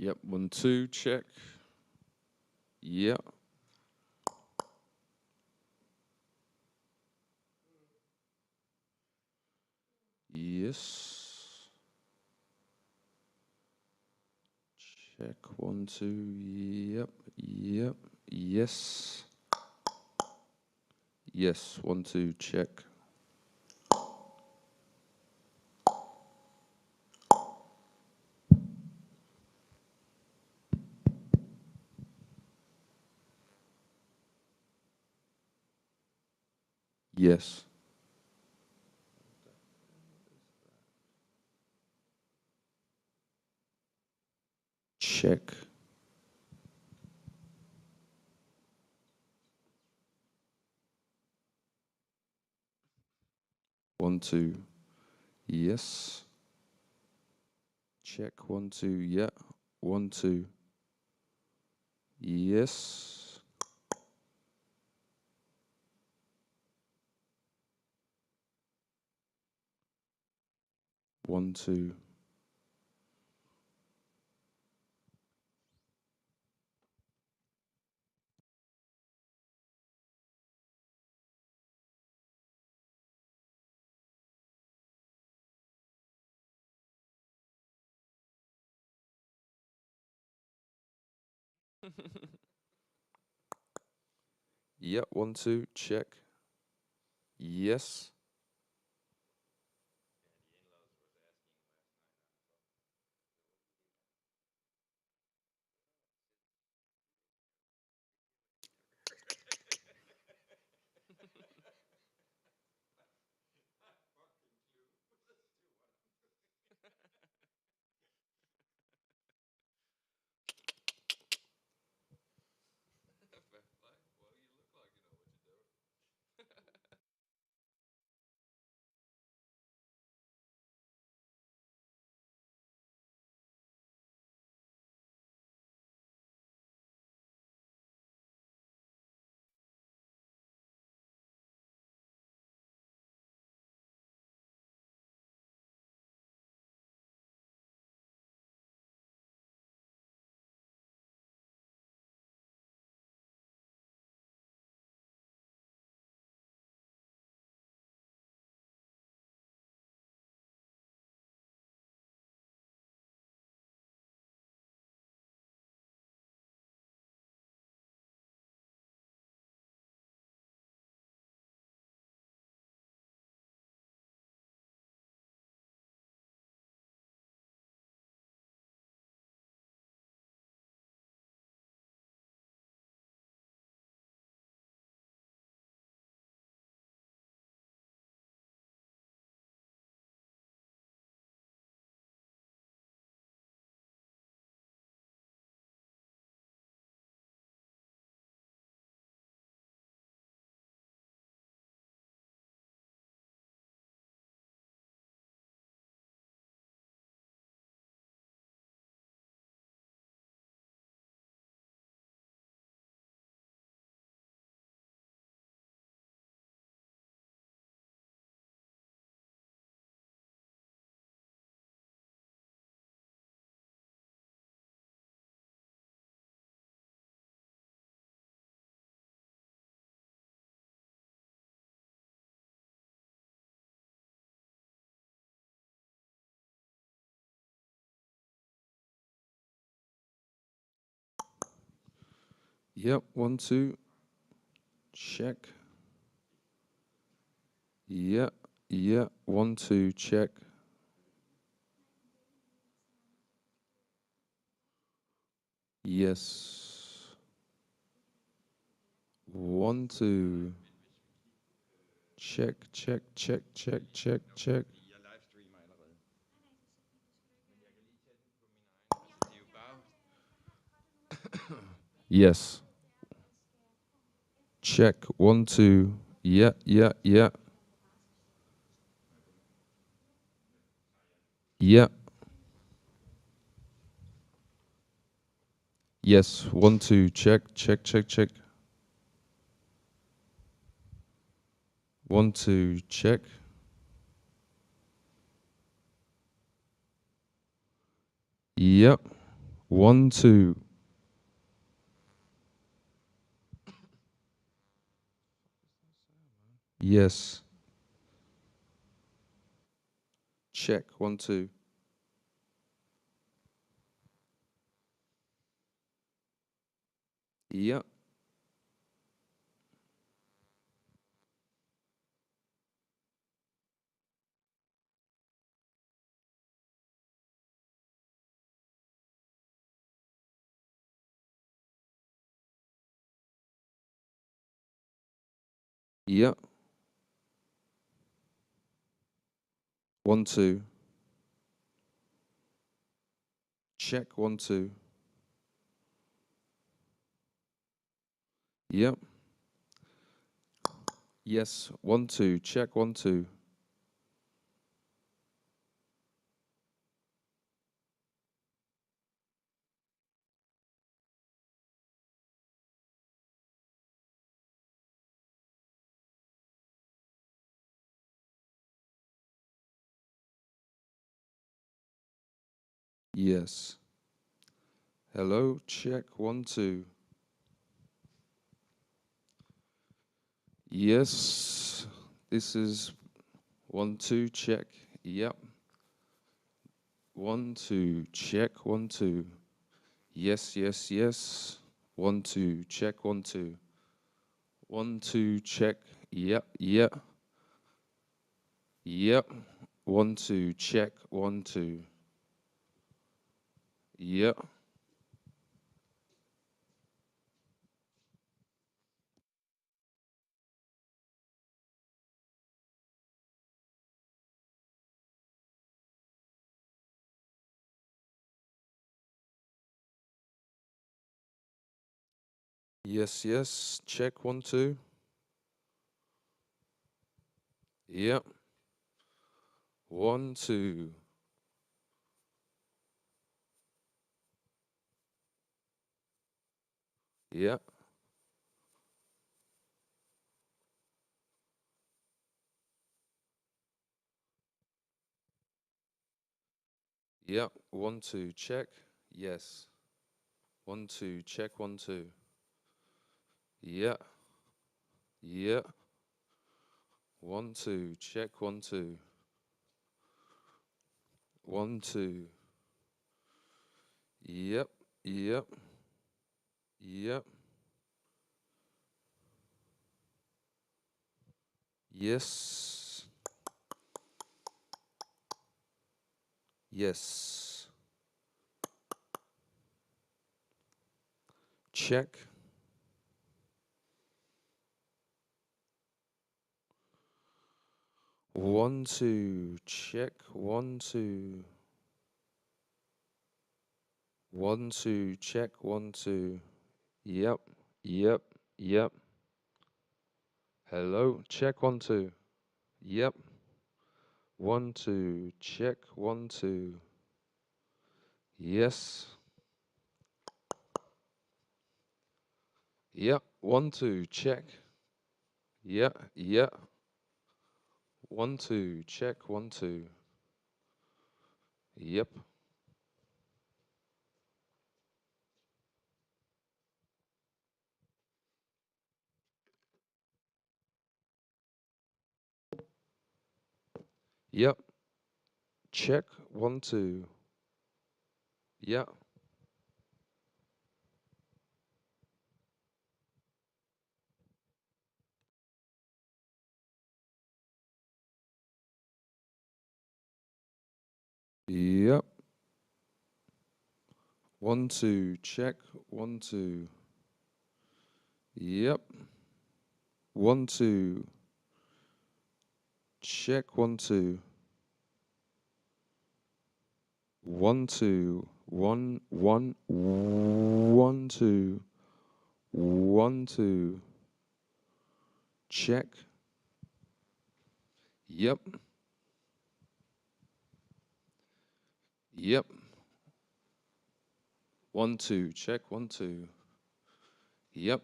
Yep, 1, 2, check. Yep. Yes. Check, 1, 2, yep, yep, yes. Yes, 1, 2, check. Yes. Check. One, two, yes. Check, 1, 2, yeah. 1, 2, yes. One, two. Yeah, 1, 2, check. Yes. Yep, 1, 2, check. Yeah, yeah, 1, 2, check. Yes. 1, 2. Check, check, check, check, check, check. Yes. Check, 1, 2. Yeah, yeah, yeah. Yeah. Yes, 1, 2, check, check, check, check. 1, 2, check. Yep. 1, 2. Yes. Check. 1, 2. Yeah. Yeah. 1, 2. Check. 1, 2. Yep. Yes. 1, 2. Check. 1, 2. Yes. Hello. Check. 1, 2. Yes. This is 1, 2. Check. Yep. 1, 2. Check. 1, 2. Yes. Yes. Yes. 1, 2. Check. 1, 2. 1, 2. Check. Yep. Yep. Yep. 1, 2. Check. 1, 2. Yep. Yes. Yes. Check. 1, 2. Yep. 1, 2. Yep. Yep. 1, 2. Check. Yes. 1, 2. Check. 1, 2. Yeah. Yeah. 1, 2. Check. 1, 2. 1, 2. Yep. Yep. Yep. Yes. Yes. Check. 1, 2. Check. 1, 2. 1, 2. Check. 1, 2. Yep. Yep. Yep. Hello. Check. 1, 2. Yep. 1, 2. Check. 1, 2. Yes. Yep. 1, 2. Check. Yeah. Yeah. 1, 2. Check. 1, 2. Yep. Yep. Check. 1, 2. Yeah. Yep. 1, 2. Check. 1, 2. Yep. 1, 2. Check. 1, 2. 1, 2. 1, 1. 1, 2. 1, 2. Check. Yep. Yep. 1, 2. Check. 1, 2. Yep.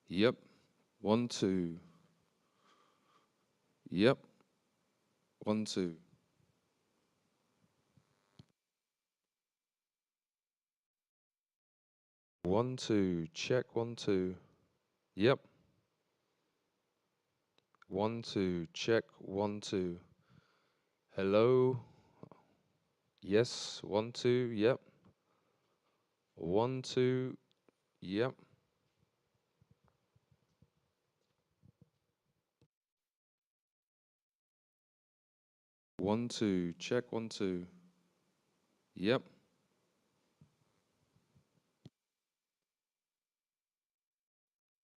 Yep. 1, 2. Yep. 1, 2. 1, 2, check, 1, 2. Yep. 1, 2, check, 1, 2. Hello. Yes, 1, 2, yep. 1, 2, yep. 1, 2, check, 1, 2. Yep.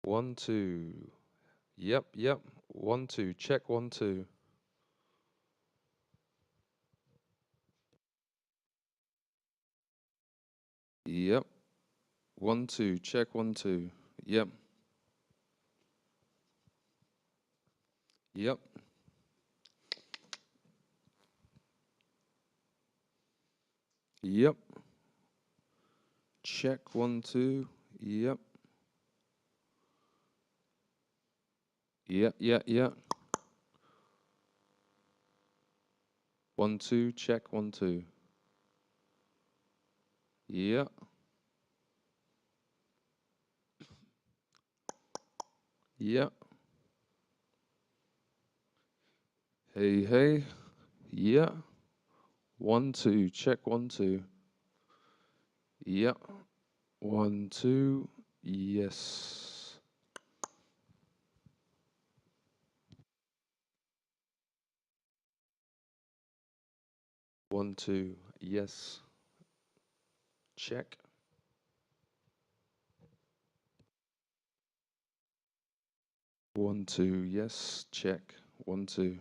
1, 2. Yep, yep. 1, 2, check, 1, 2. Yep. 1, 2, check, 1, 2. Yep. Yep. Yep. Check, 1, 2. Yep. Yeah. 1, 2, check, 1, 2. Yeah. Yeah. Hey. Yeah. 1, 2, check, 1, 2. Yeah. 1, 2. Yes. 1, 2. Yes. Check. 1, 2. Yes. Check. 1, 2.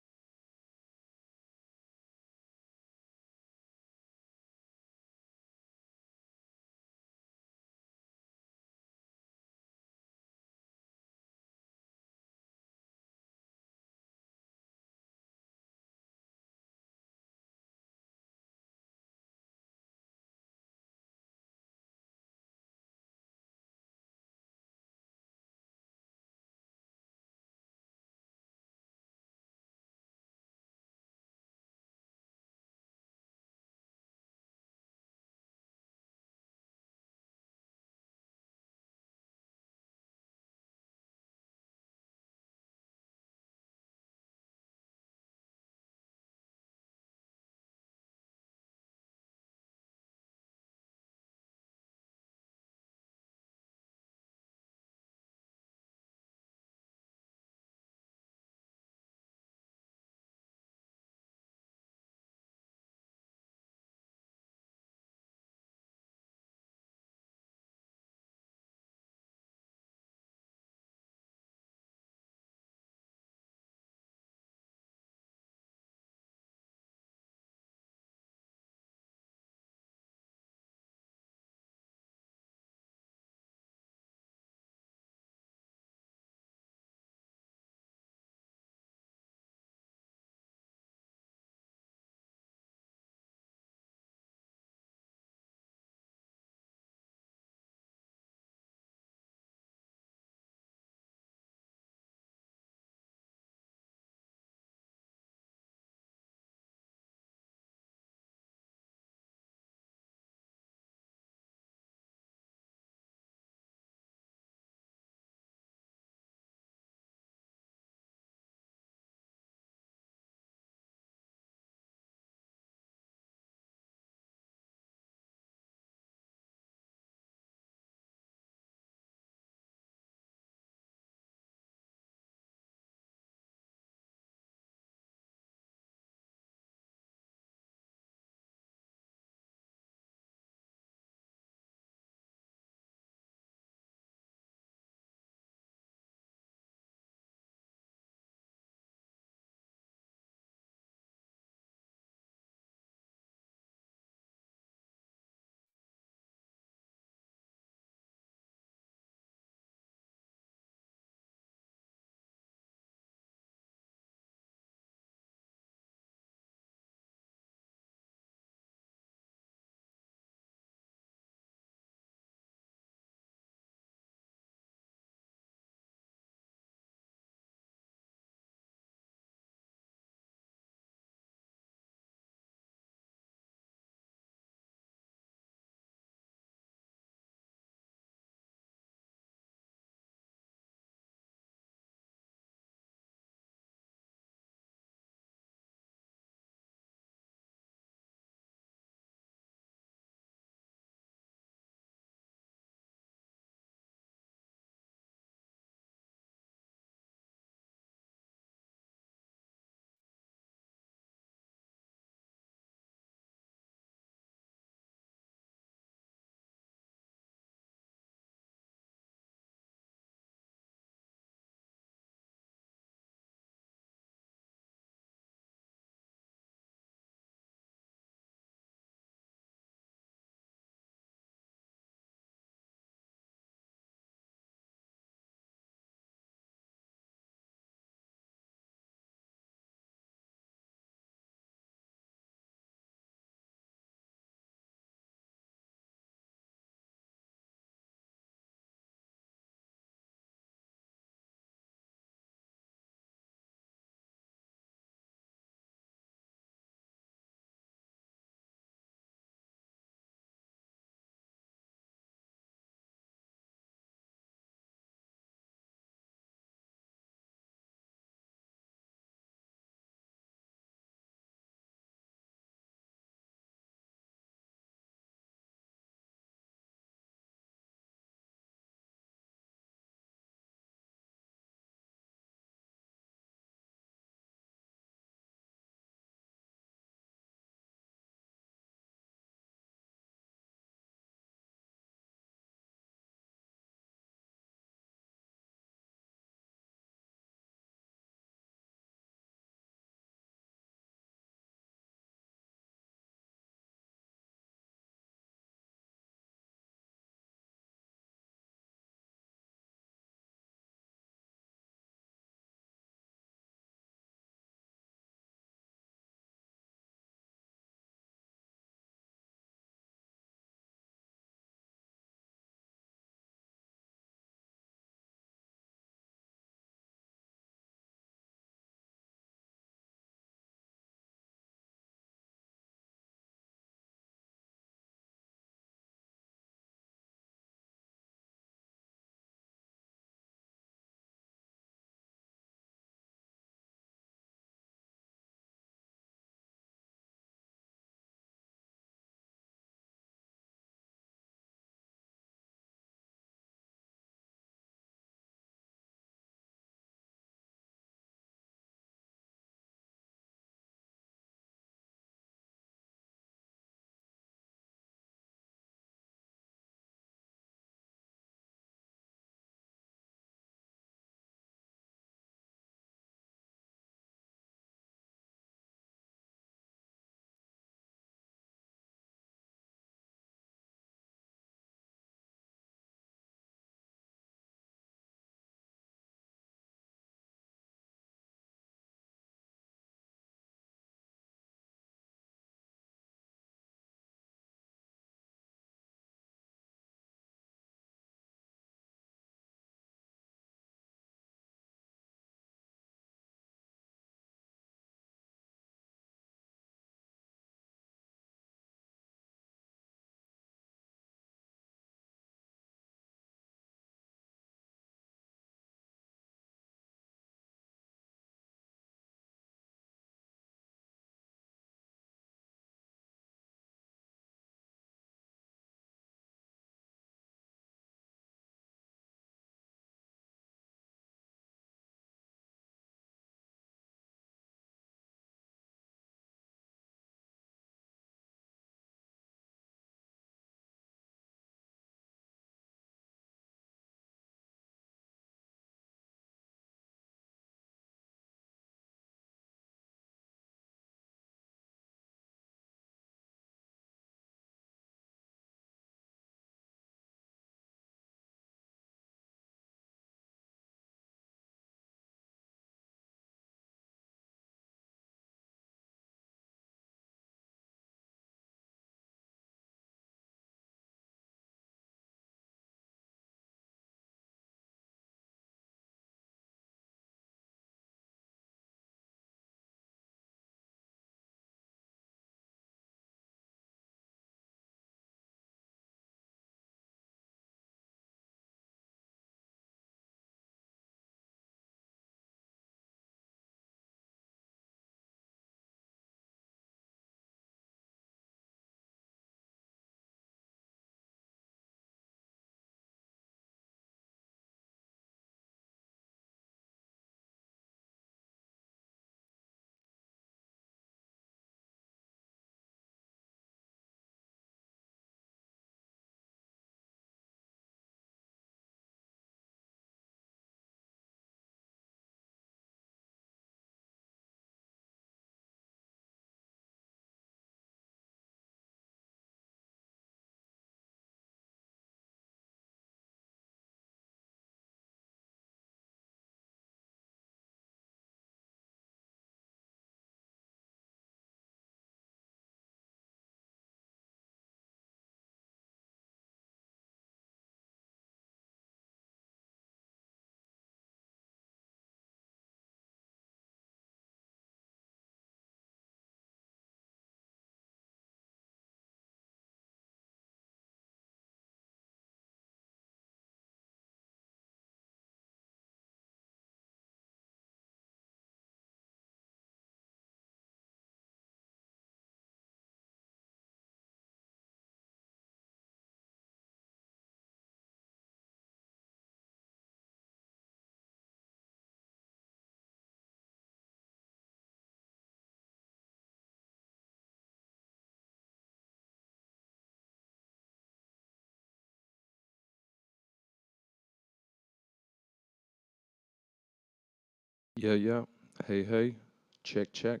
Yeah, yeah. Hey, hey. Check, check.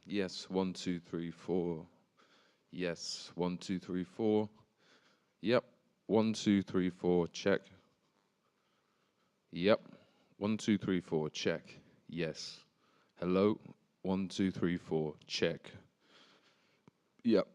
Yes, 1, 2, 3, 4. Yes, 1, 2, 3, 4. Yep. 1, 2, 3, 4. Check. Yep. 1, 2, 3, 4. Check. Yes. Hello. 1, 2, 3, 4. Check. Yep.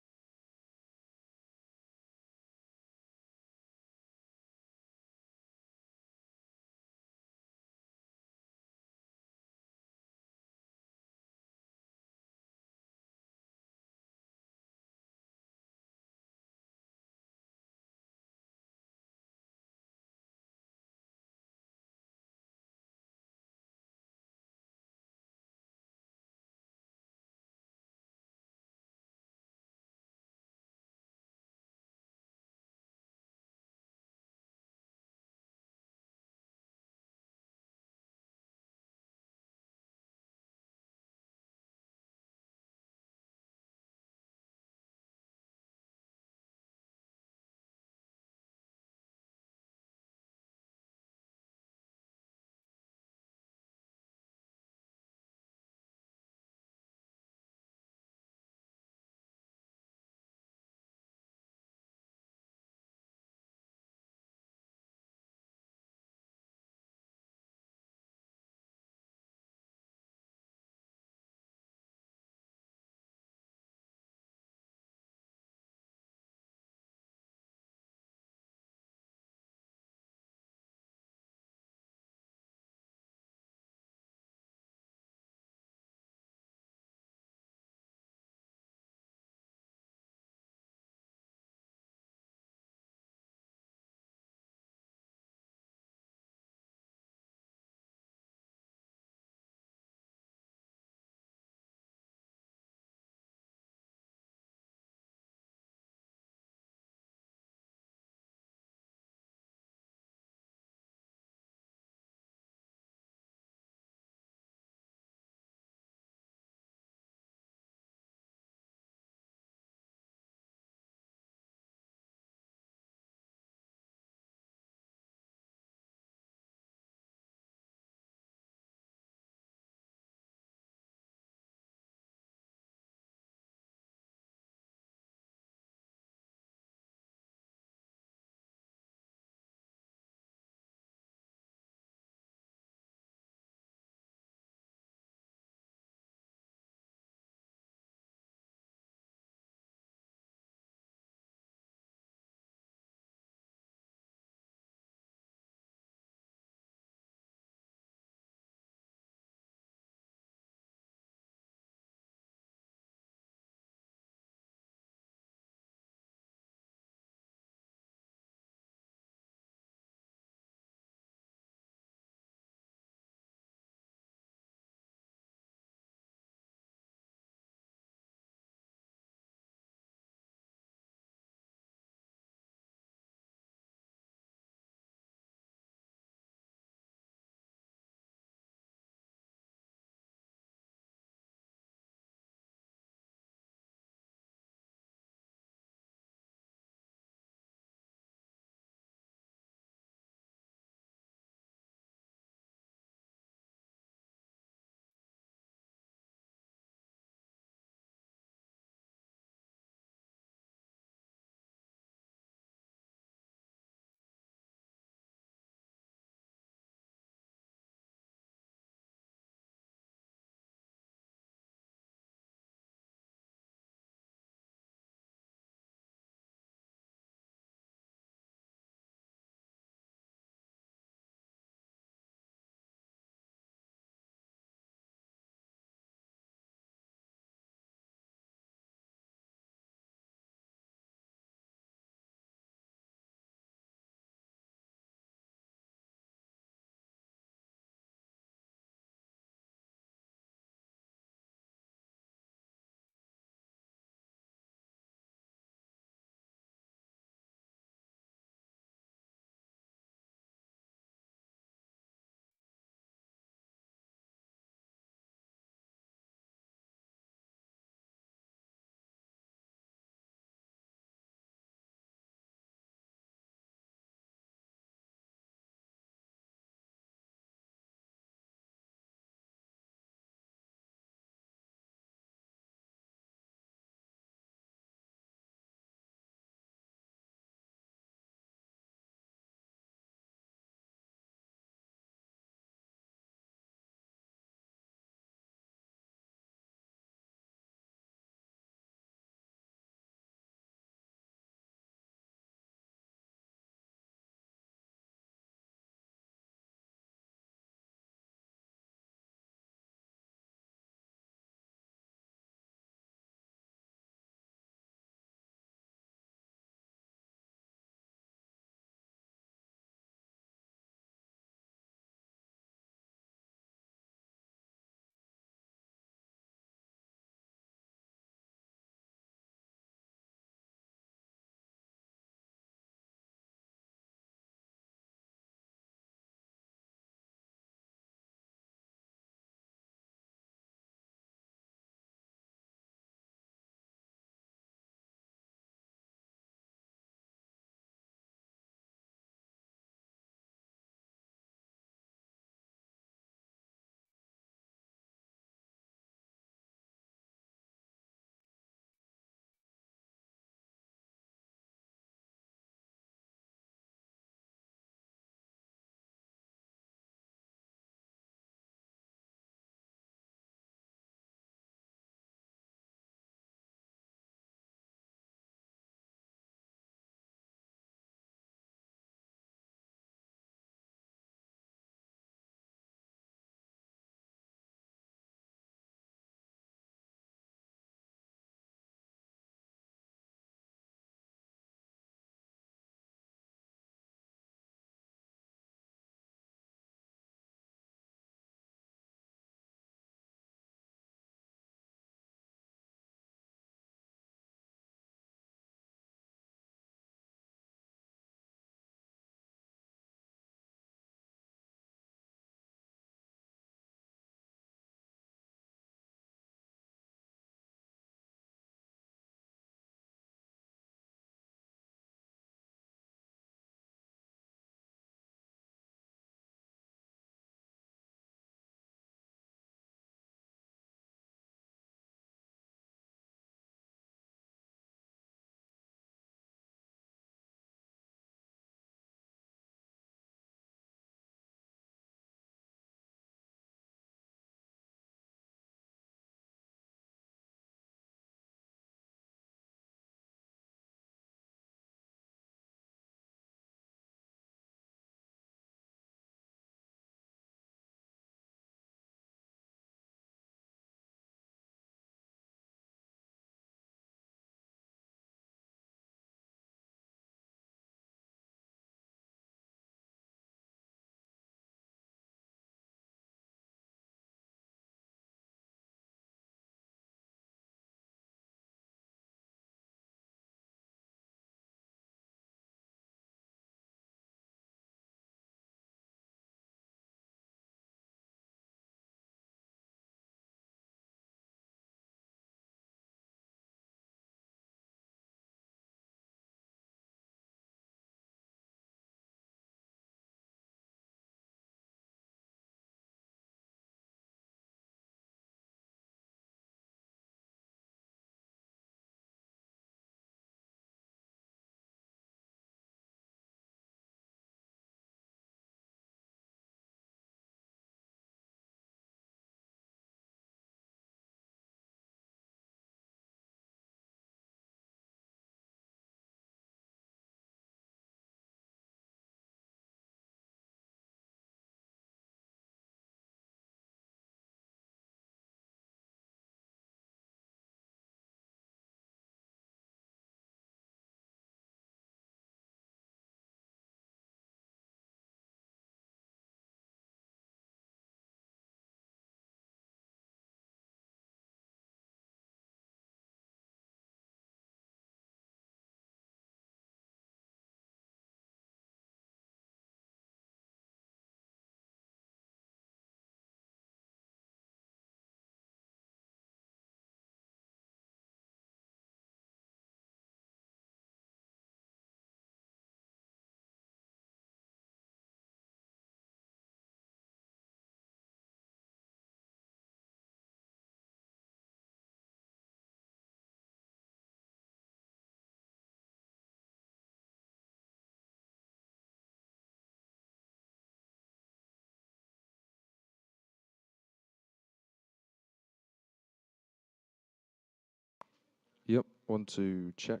Yep, 1, 2, check.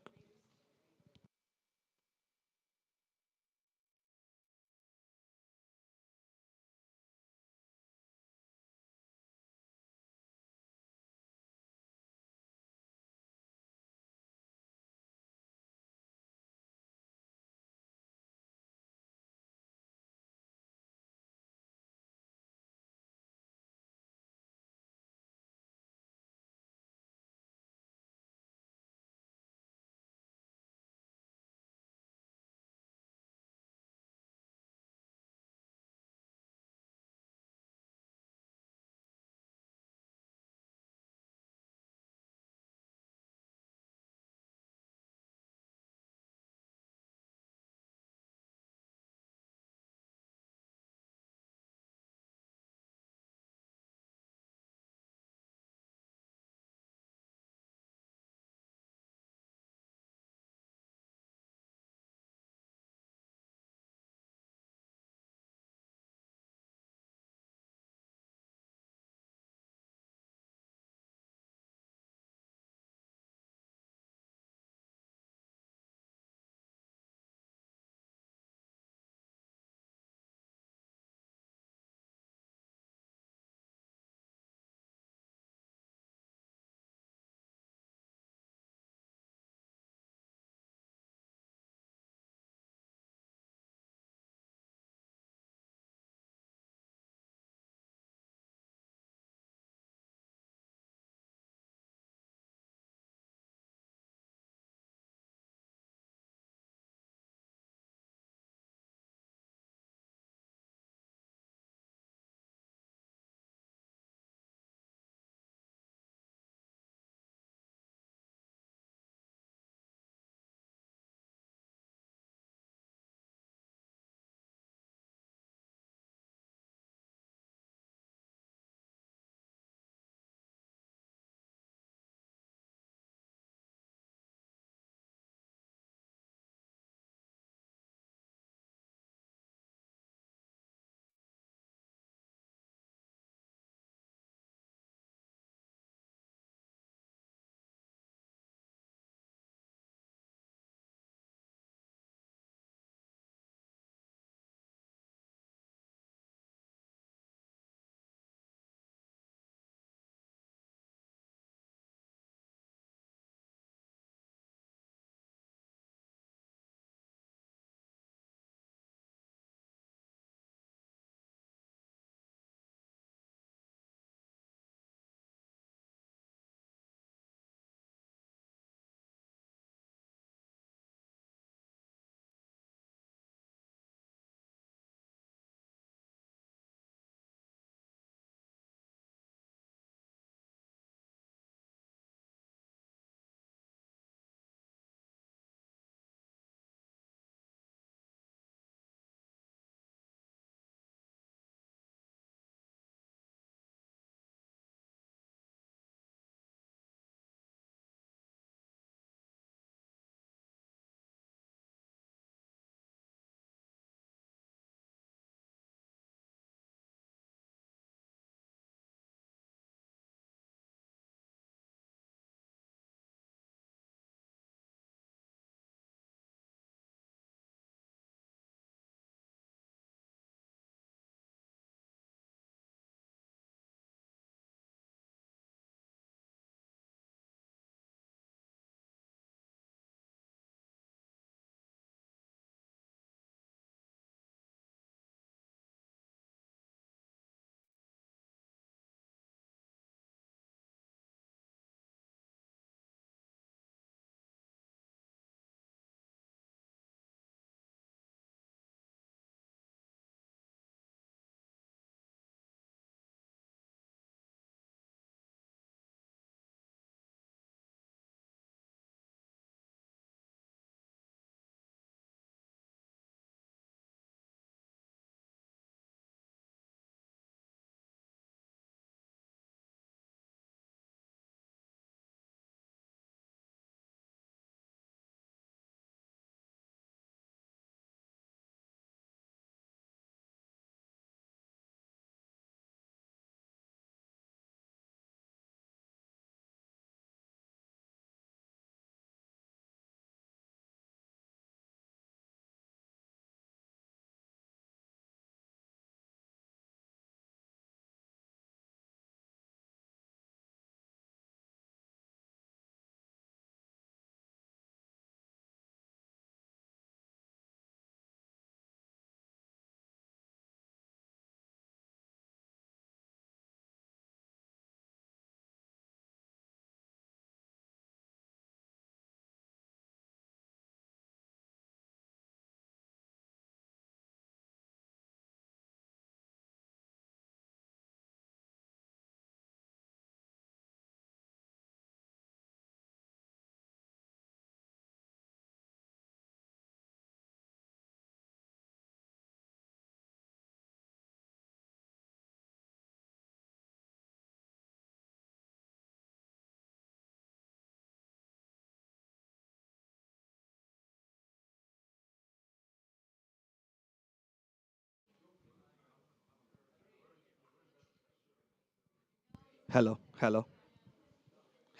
Hello, hello,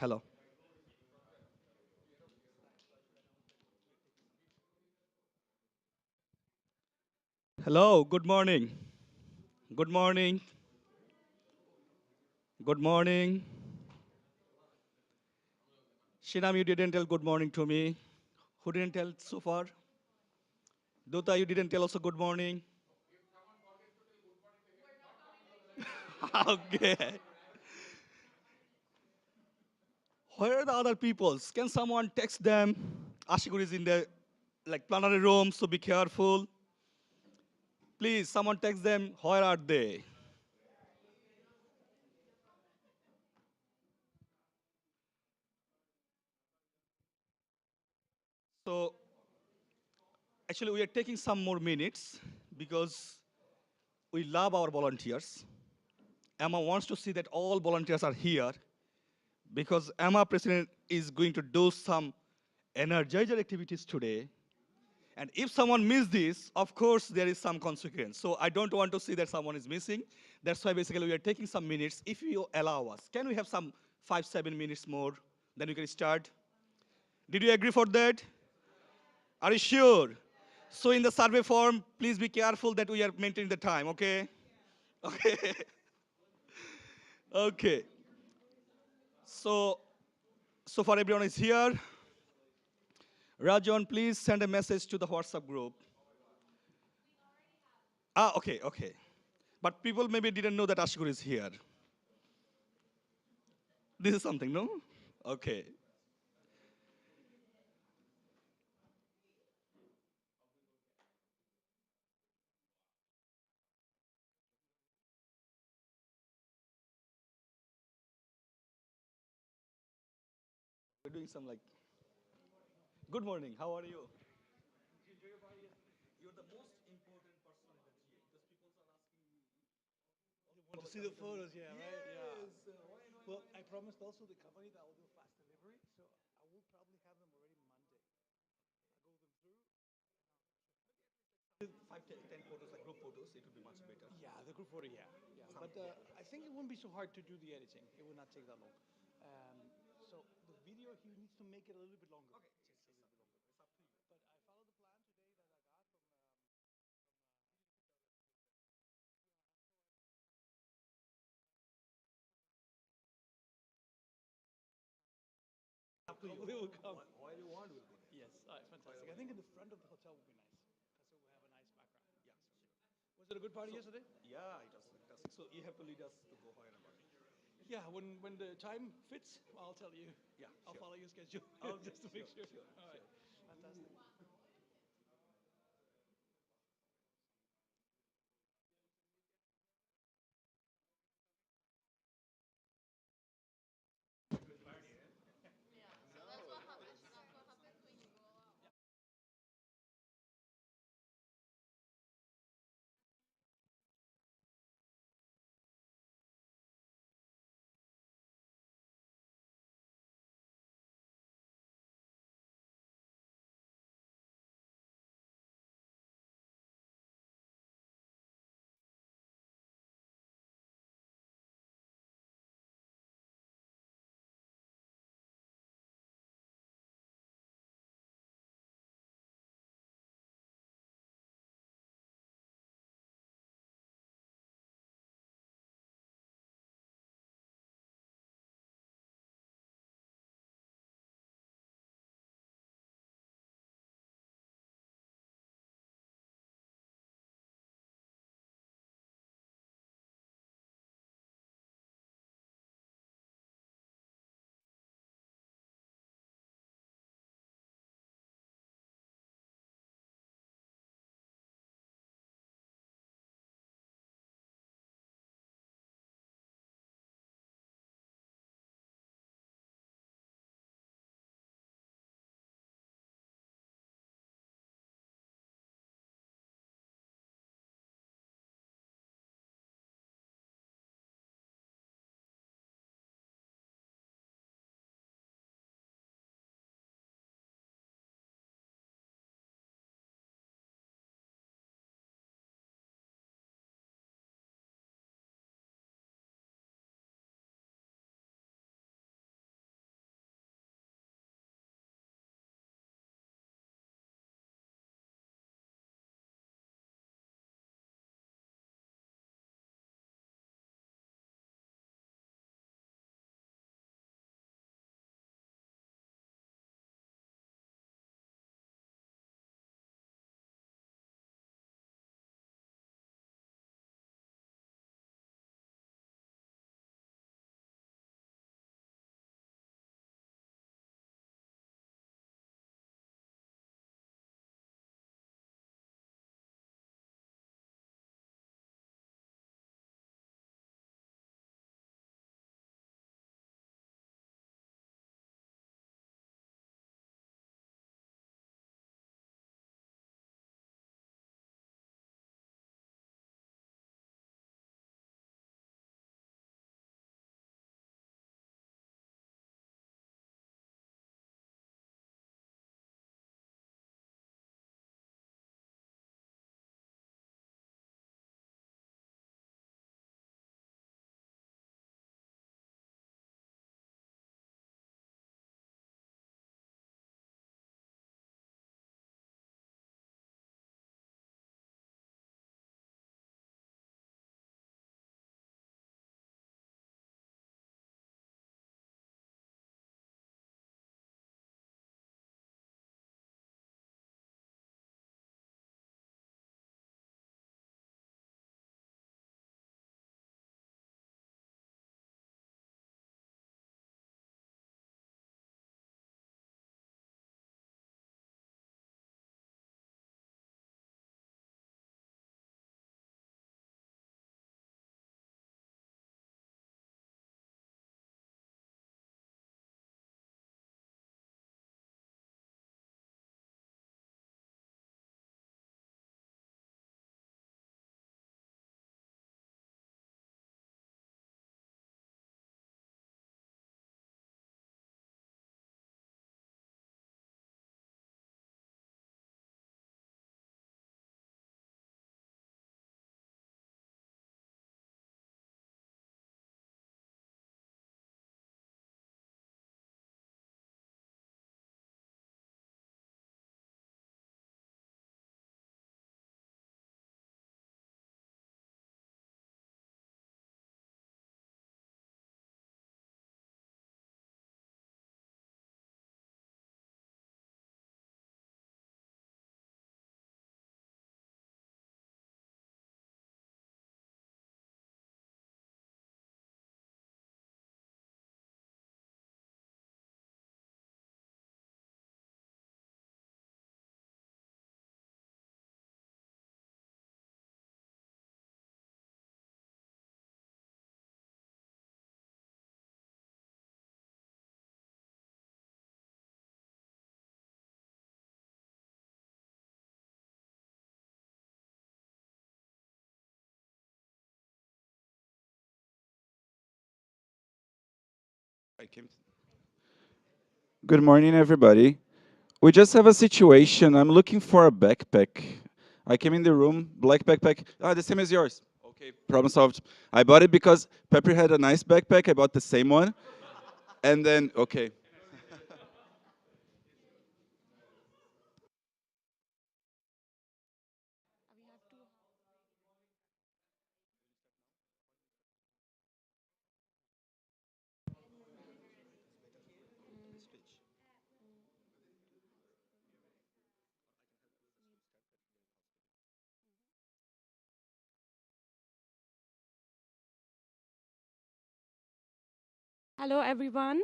hello. Hello, good morning. Good morning. Good morning. Shinam, you didn't tell good morning to me. Who didn't tell so far? Duta, you didn't tell also good morning. Okay. Where are the other peoples? Can someone text them? Ashikur is in the plenary room, so be careful. Please, someone text them. Where are they? So actually, we are taking some more minutes because we love our volunteers. Emma wants to see that all volunteers are here because Emma President is going to do some energizer activities today. And if someone miss this, of course, there is some consequence. So I don't want to see that someone is missing. That's why basically we are taking some minutes, if you allow us. Can we have some 5, 7 minutes more? Then we can start. Did you agree for that? Are you sure? So in the survey form, please be careful that we are maintaining the time, okay? Okay. Okay. So, so far everyone is here. Rajan, please send a message to the WhatsApp group. Ah, okay, okay. But people maybe didn't know that Ashikur is here. This is something, no? Okay. We're doing some good morning, how are you? You're the most important person in the GA because people are asking me. Want to see the photos, yeah, right? Yeah. Well, I promised also the company that I will do fast delivery, so I will probably have them already Monday. I go them through. 5, 10 photos, like group photos, it would be much better. Yeah, the group photo, yeah, yeah. But I think it won't be so hard to do the editing. It will not take that long. Um, so the video, he needs to make it a little bit longer. Okay, Takes a little bit longer. it's up to you. But I follow the plan today that I got Up to you. from. We will come. Where you want, we'll go there. Yes, all right, fantastic. I think in the front of the hotel would be nice, because it will have a nice background. Yeah, sure. Was it a good party yesterday? Yeah, it was fantastic. So you have to lead us to go higher and what? Yeah, when the time fits, I'll tell you. Yeah, I'll sure. follow your schedule Okay, just to make sure, sure. sure, All right, sure. fantastic. Good morning, everybody. We just have a situation. I'm looking for a backpack. I came in the room, black backpack. Ah, the same as yours. Okay, problem solved. I bought it because Pepper had a nice backpack. I bought the same one. And then, okay. Hello, everyone.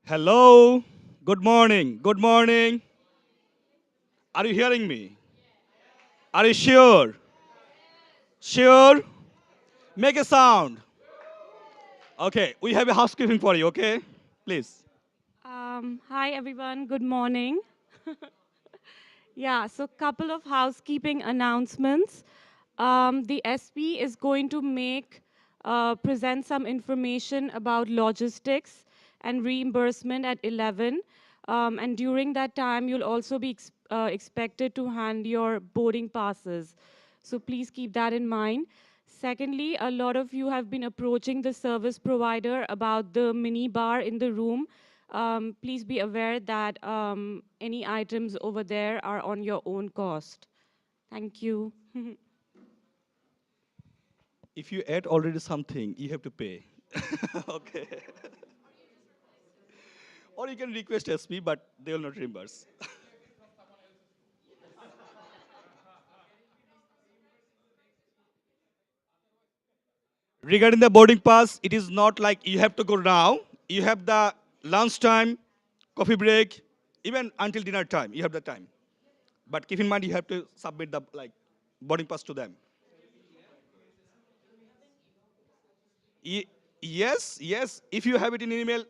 Hello. Good morning. Good morning. Are you hearing me? Are you sure? Sure? Make a sound. Okay, we have a housekeeping for you, okay? Please. Hi, everyone. Good morning. Yeah, so couple of housekeeping announcements. The SP is going to present some information about logistics and reimbursement at 11. And during that time, you'll also be expected to hand your boarding passes. So please keep that in mind. Secondly, a lot of you have been approaching the service provider about the mini bar in the room. Please be aware that any items over there are on your own cost. Thank you. If you ate already something, you have to pay. Okay. Or you can request SP, but they will not reimburse. Regarding the boarding pass, it is not like you have to go now. You have the lunch time, coffee break, even until dinner time. You have the time. But keep in mind, you have to submit the boarding pass to them. Yes, yes. If you have it in email,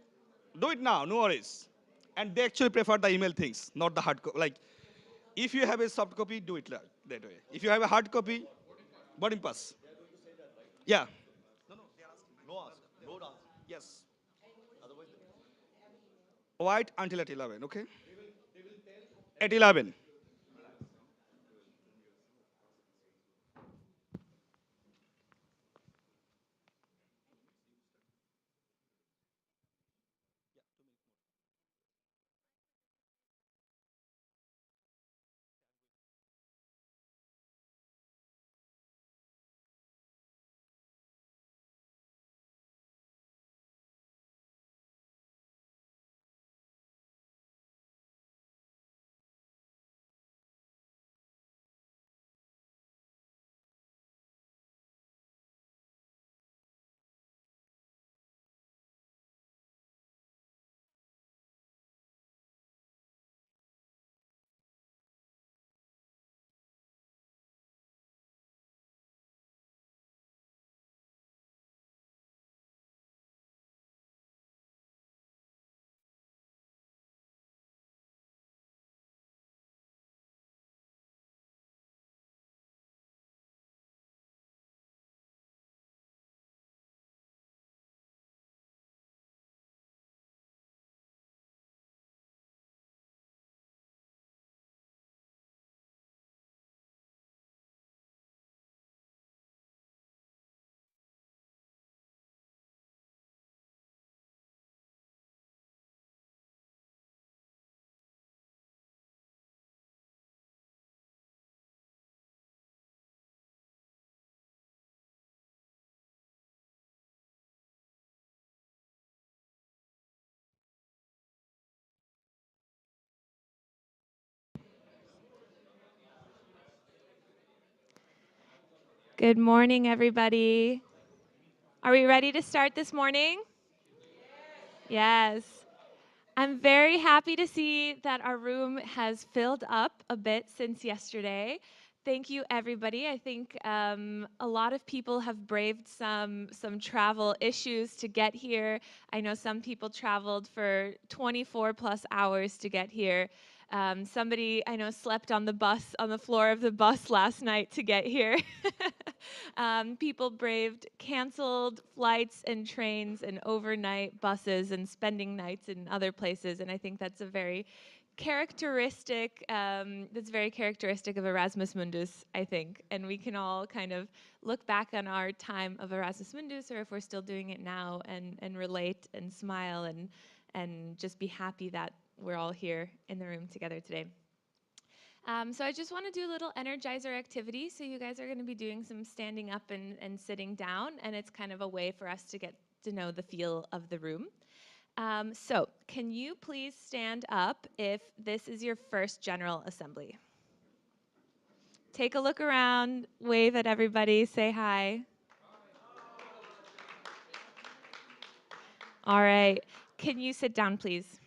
do it now. No worries. And they actually prefer the email things, not the hard copy. Like, if you have a soft copy, do it that way. If you have a hard copy, boarding pass. Yeah. Yes. Wait until at 11. Okay. At 11. Good morning, everybody. Are we ready to start this morning? Yes. I'm very happy to see that our room has filled up a bit since yesterday. Thank you, everybody. I think a lot of people have braved some travel issues to get here. I know some people traveled for 24 plus hours to get here. Somebody I know slept on the bus, on the floor of the bus last night to get here. People braved canceled flights and trains and overnight buses and spending nights in other places, and I think that's a very that's very characteristic of Erasmus Mundus, I think. And we can all kind of look back on our time of Erasmus Mundus, or if we're still doing it now, and relate and smile and just be happy that we're all here in the room together today. So I just want to do a little energizer activity. So you guys are going to be doing some standing up and sitting down, and it's kind of a way for us to get to know the feel of the room. So can you please stand up if this is your first General Assembly? Take a look around, wave at everybody, say hi. All right. Can you sit down, please?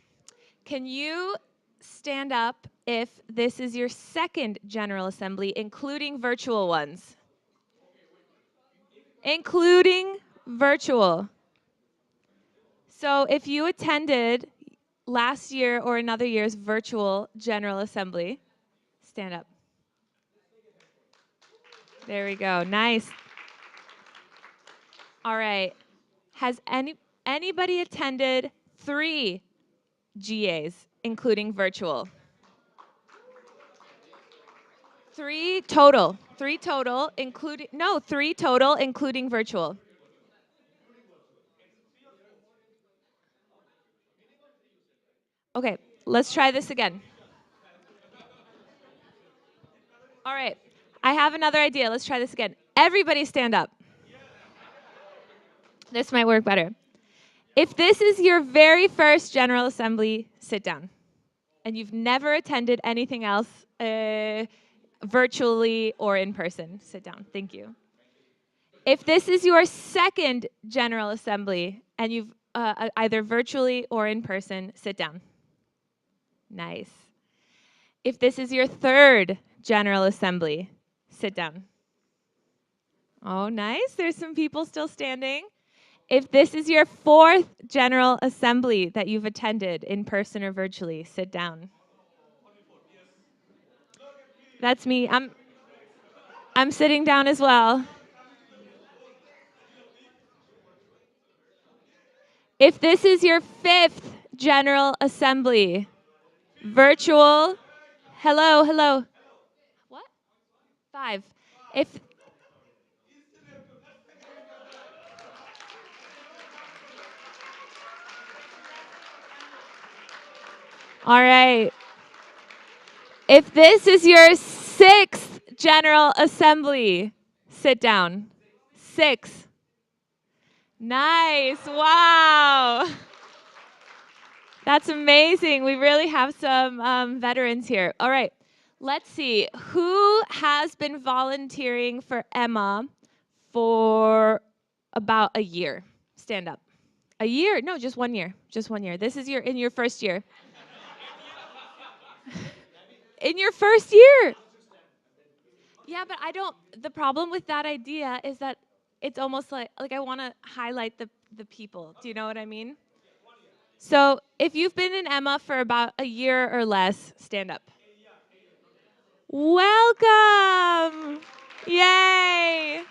Can you stand up if this is your second General Assembly, including virtual ones? Including virtual. So if you attended last year or another year's virtual General Assembly, stand up. There we go. Nice. All right. Has anybody attended 3 GAs, including virtual? 3 total. 3 total, including, no, 3 total, including virtual. Okay, let's try this again. All right, I have another idea. Let's try this again. Everybody stand up. This might work better. If this is your very first General Assembly, sit down. And you've never attended anything else virtually or in person, sit down. Thank you. If this is your second General Assembly and you've either virtually or in person, sit down. Nice. If this is your third General Assembly, sit down. Oh, nice. There's some people still standing. If this is your fourth General Assembly that you've attended in person or virtually, sit down. That's me. I'm sitting down as well. If this is your fifth General Assembly, virtual, hello. What? 5. All right. If this is your 6th General Assembly, sit down. 6. Nice. Wow. That's amazing. We really have some veterans here. All right. Let's see. Who has been volunteering for EMA for about a year? Stand up. A year? No, just 1 year. Just 1 year. This is in your first year. In your first year. Yeah, but the problem with that idea is that it's almost like I want to highlight the people. Do you know what I mean? So if you've been in EMA for about a year or less, stand up. Welcome! Yay!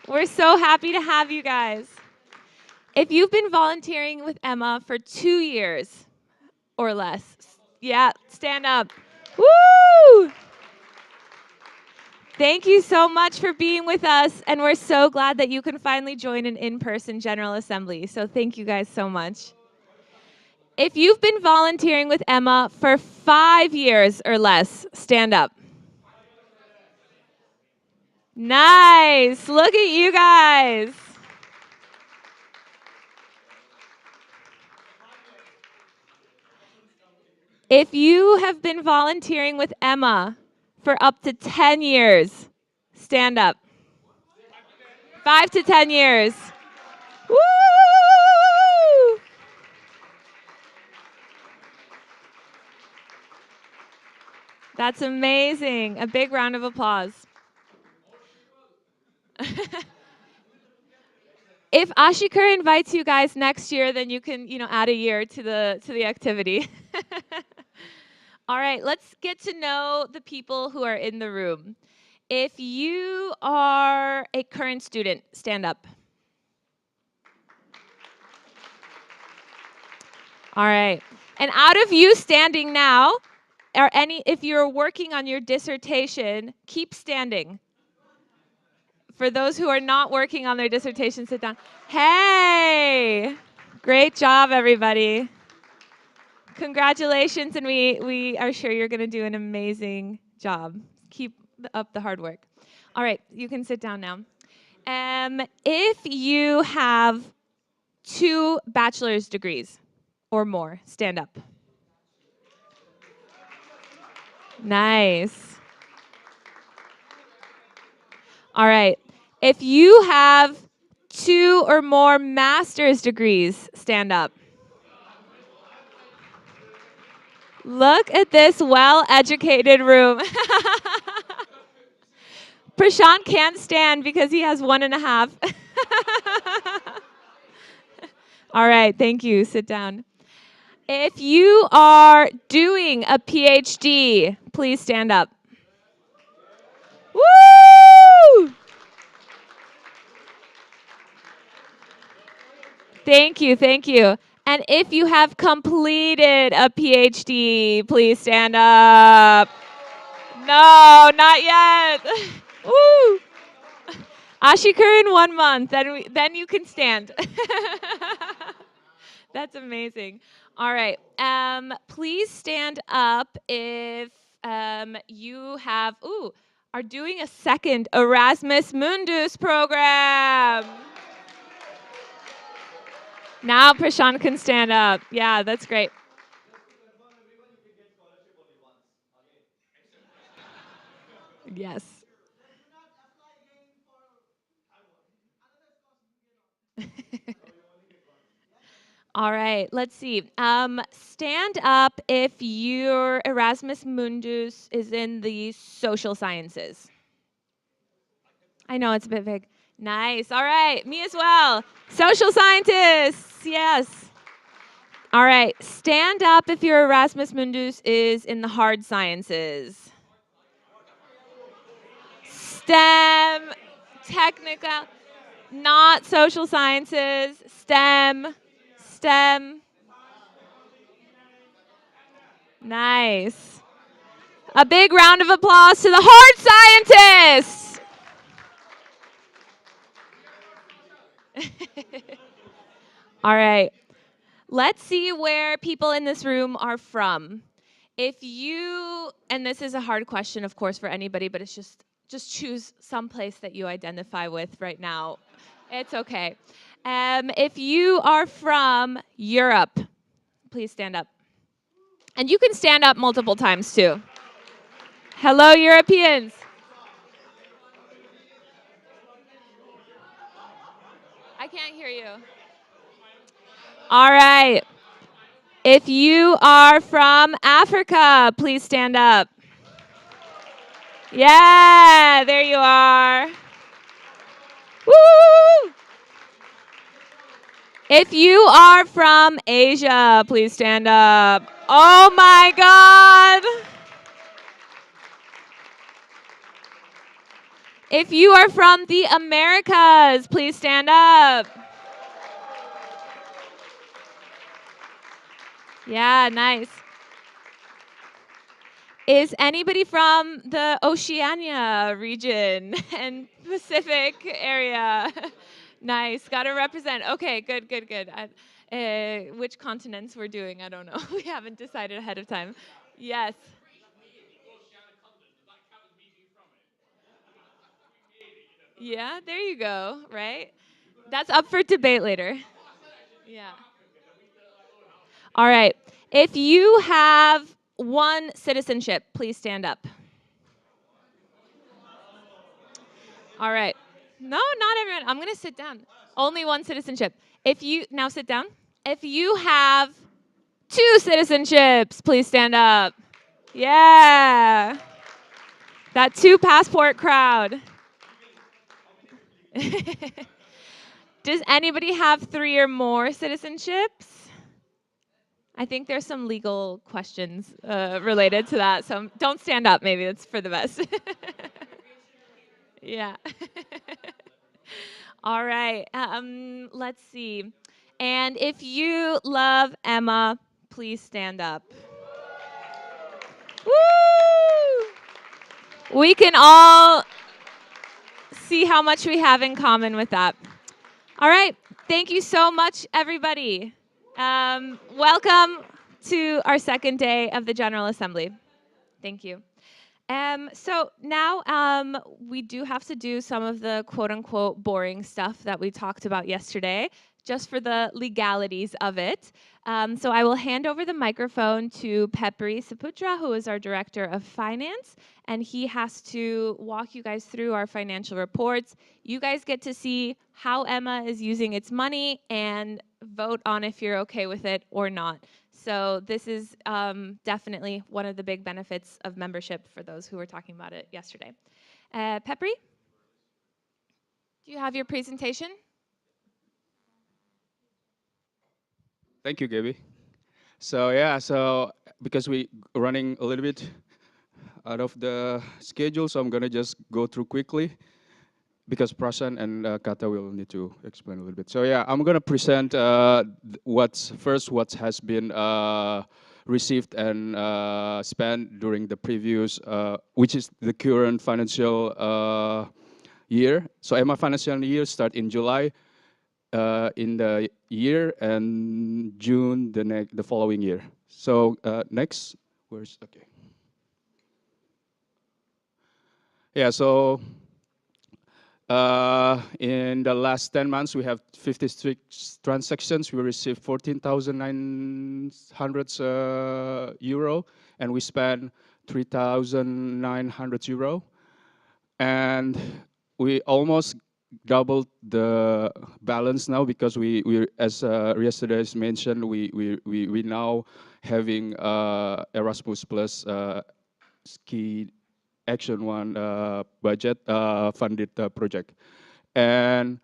We're so happy to have you guys. If you've been volunteering with EMA for 2 years or less, yeah, stand up. Woo! Thank you so much for being with us, and we're so glad that you can finally join an in-person General Assembly. So thank you guys so much. If you've been volunteering with EMA for 5 years or less, stand up. Nice. Look at you guys. If you have been volunteering with EMA for up to 10 years, stand up. 5 to 10 years. Woo! That's amazing. A big round of applause. If Ashikar invites you guys next year, then you can, add a year to the activity. All right, let's get to know the people who are in the room. If you are a current student, stand up. All right. And out of you standing now, if you're working on your dissertation, keep standing. For those who are not working on their dissertation, sit down. Hey! Great job, everybody. Congratulations, and we are sure you're going to do an amazing job. Keep up the hard work. All right, you can sit down now. If you have 2 bachelor's degrees or more, stand up. Nice. All right. If you have 2 or more master's degrees, stand up. Look at this well-educated room. Prashant can't stand because he has 1.5. All right, thank you. Sit down. If you are doing a PhD, please stand up. Woo! Thank you, thank you. And if you have completed a PhD, please stand up. No, not yet. Woo! Ashikar in 1 month, then you can stand. That's amazing. All right. Please stand up if you are doing a second Erasmus Mundus program. Now Prashant can stand up. Yeah, that's great. Yes. All right, let's see. Stand up if your Erasmus Mundus is in the social sciences. I know it's a bit big. Nice. All right, me as well. Social scientists, yes. All right, stand up if your Erasmus Mundus is in the hard sciences. STEM, technical, not social sciences, STEM. Nice. A big round of applause to the hard scientists. All right. Let's see where people in this room are from. And this is a hard question, of course, for anybody, but it's just choose some place that you identify with right now. It's okay. If you are from Europe, please stand up. And you can stand up multiple times, too. Hello, Europeans. I can't hear you. All right. If you are from Africa, please stand up. Yeah, there you are. Woo! If you are from Asia, please stand up. Oh my God. If you are from the Americas, please stand up. Yeah, nice. Is anybody from the Oceania region and Pacific area? Nice, got to represent. Okay, good. Which continents we're doing, I don't know. We haven't decided ahead of time. Yes. Yeah, there you go, right? That's up for debate later. Yeah. All right. If you have 1 citizenship, please stand up. All right. No, not everyone. I'm going to sit down. Only 1 citizenship. Now sit down. If you have 2 citizenships, please stand up. Yeah. That 2 passport crowd. Does anybody have 3 or more citizenships? I think there's some legal questions related to that, so don't stand up. Maybe that's for the best. Yeah. All right. Let's see. And if you love Emma, please stand up. Woo! We can all see how much we have in common with that. All right. Thank you so much, everybody. Welcome to our second day of the General Assembly. Thank you. So now we do have to do some of the quote-unquote boring stuff that we talked about yesterday, just for the legalities of it. So I will hand over the microphone to Pepri Saputra, who is our Director of Finance, and he has to walk you guys through our financial reports. You guys get to see how Emma is using its money and vote on if you're okay with it or not. So this is definitely one of the big benefits of membership for those who were talking about it yesterday. Pepri, do you have your presentation? Thank you, Gaby. So yeah, so because we running a little bit out of the schedule, so I'm gonna just go through quickly because Prasan and Kata will need to explain a little bit. So yeah, I'm gonna present what has been received and spent during the previous, which is the current financial year. So EMA financial year start in July in the year and June the following year. So next, okay. Yeah, so in the last 10 months, we have 56 transactions. We received 14,900 euro, and we spent 3,900 euro. And we almost doubled the balance now because we as yesterday mentioned, we now having Erasmus Plus Ski Action One budget funded project. And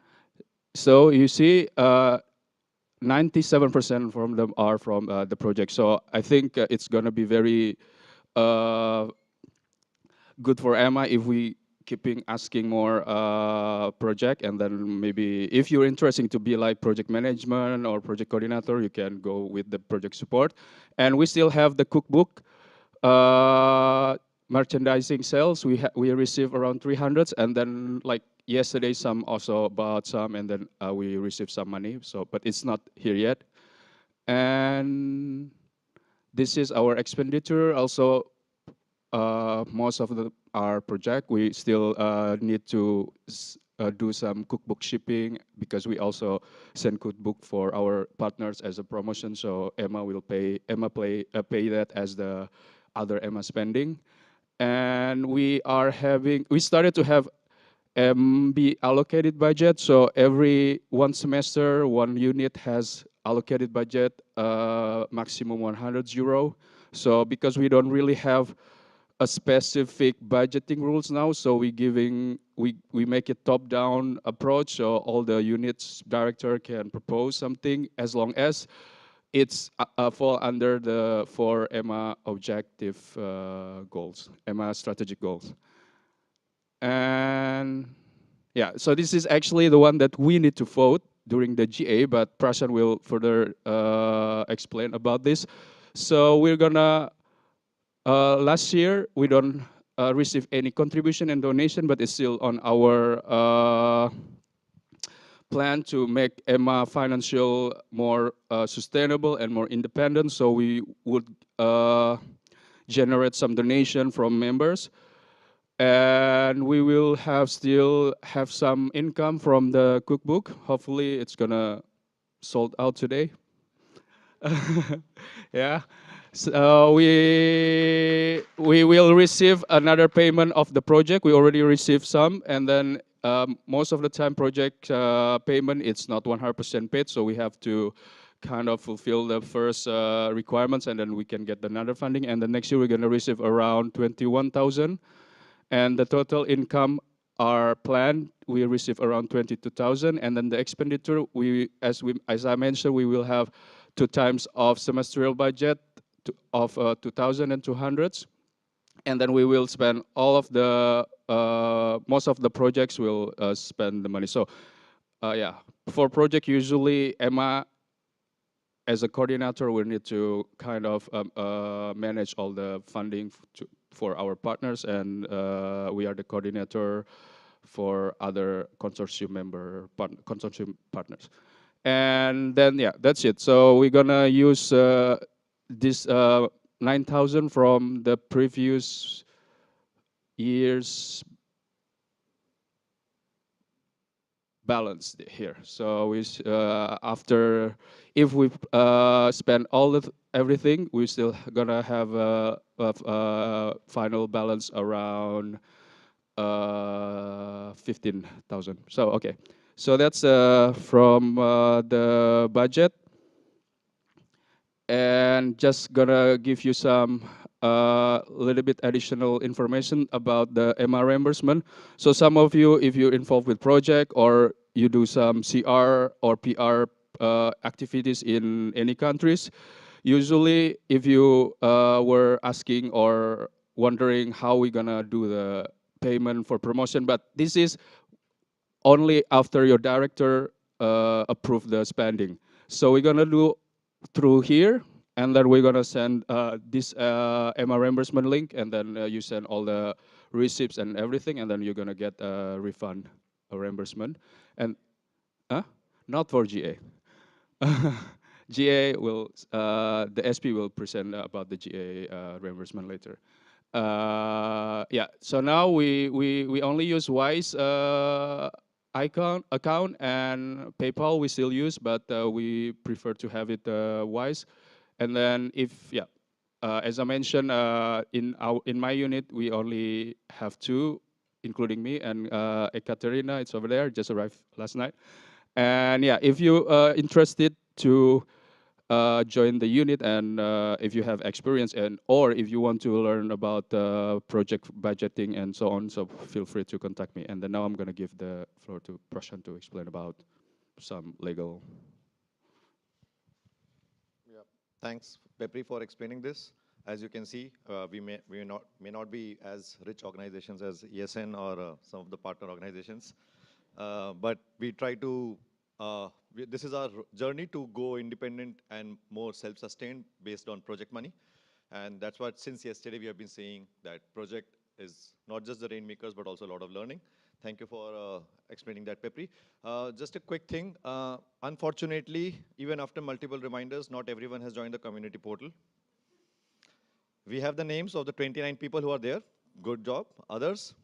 so you see 97% from them are from the project. So I think it's gonna be very good for Emma if we keeping asking more project, and then maybe if you're interested to be like project management or project coordinator, you can go with the project support. And we still have the cookbook merchandising sales. We receive around 300, and then like yesterday some also bought some, and then we received some money. So but it's not here yet. And this is our expenditure. Also most of our project, we still need to do some cookbook shipping because we also send cookbook for our partners as a promotion. So Emma will pay that as the other Emma spending. And we started to have MB allocated budget. So every one semester, one unit has allocated budget, maximum 100 euro. So because we don't really have a specific budgeting rules now, so we make a top-down approach, so all the units director can propose something as long as it's fall under the 4 EMA objective goals, EMA strategic goals. And yeah, so this is actually the one that we need to vote during the GA, but Prasan will further explain about this. So we're gonna last year, we don't receive any contribution and donation, but it's still on our plan to make EMA financial more sustainable and more independent. So we would generate some donation from members. And we will still have some income from the cookbook. Hopefully it's gonna sold out today. Yeah. So we will receive another payment of the project. We already received some, and then most of the time project payment, it's not 100% paid, so we have to kind of fulfill the first requirements, and then we can get another funding. And the next year we're gonna receive around 21,000, and the total income our plan we receive around 22,000, and then the expenditure as I mentioned, we will have 2 times of semestrial budget of 2,200, and then we will spend all of the most of the projects will spend the money. So yeah, for project usually EMA as a coordinator we need to kind of manage all the funding for our partners, and we are the coordinator for other consortium partners. And then yeah, that's it. So we're gonna use this 9,000 from the previous year's balance here. So we after, if we spend all of everything, we still gonna have a final balance around 15,000. So okay, so that's from the budget, and just gonna give you some little bit additional information about the EMA reimbursement. So some of you, if you're involved with project or you do some CR or PR activities in any countries, usually if you were asking or wondering how we gonna do the payment for promotion, but this is only after your director approve the spending. So we're gonna do through here, and then we're gonna send this EMA reimbursement link, and then you send all the receipts and everything, and then you're gonna get a refund, a reimbursement. And not for GA. GA will, the SP will present about the GA reimbursement later. Yeah, so now we only use Wise account, and PayPal we still use, but we prefer to have it Wise. And then if, yeah, as I mentioned, in my unit, we only have 2, including me, and Ekaterina, it's over there, just arrived last night. And yeah, if you interested to join the unit, and if you have experience, and or if you want to learn about project budgeting and so on, so feel free to contact me. And then now I'm going to give the floor to Prashant to explain about some legal. Yeah, thanks, Pepri, for explaining this. As you can see, we may not be as rich organizations as ESN or some of the partner organizations, but we try to. This is our journey to go independent and more self-sustained based on project money, and that's what since yesterday we have been saying that project is not just the rainmakers but also a lot of learning. Thank you for explaining that, Pepri. Just a quick thing. Unfortunately, even after multiple reminders, not everyone has joined the community portal. We have the names of the 29 people who are there. Good job. Others?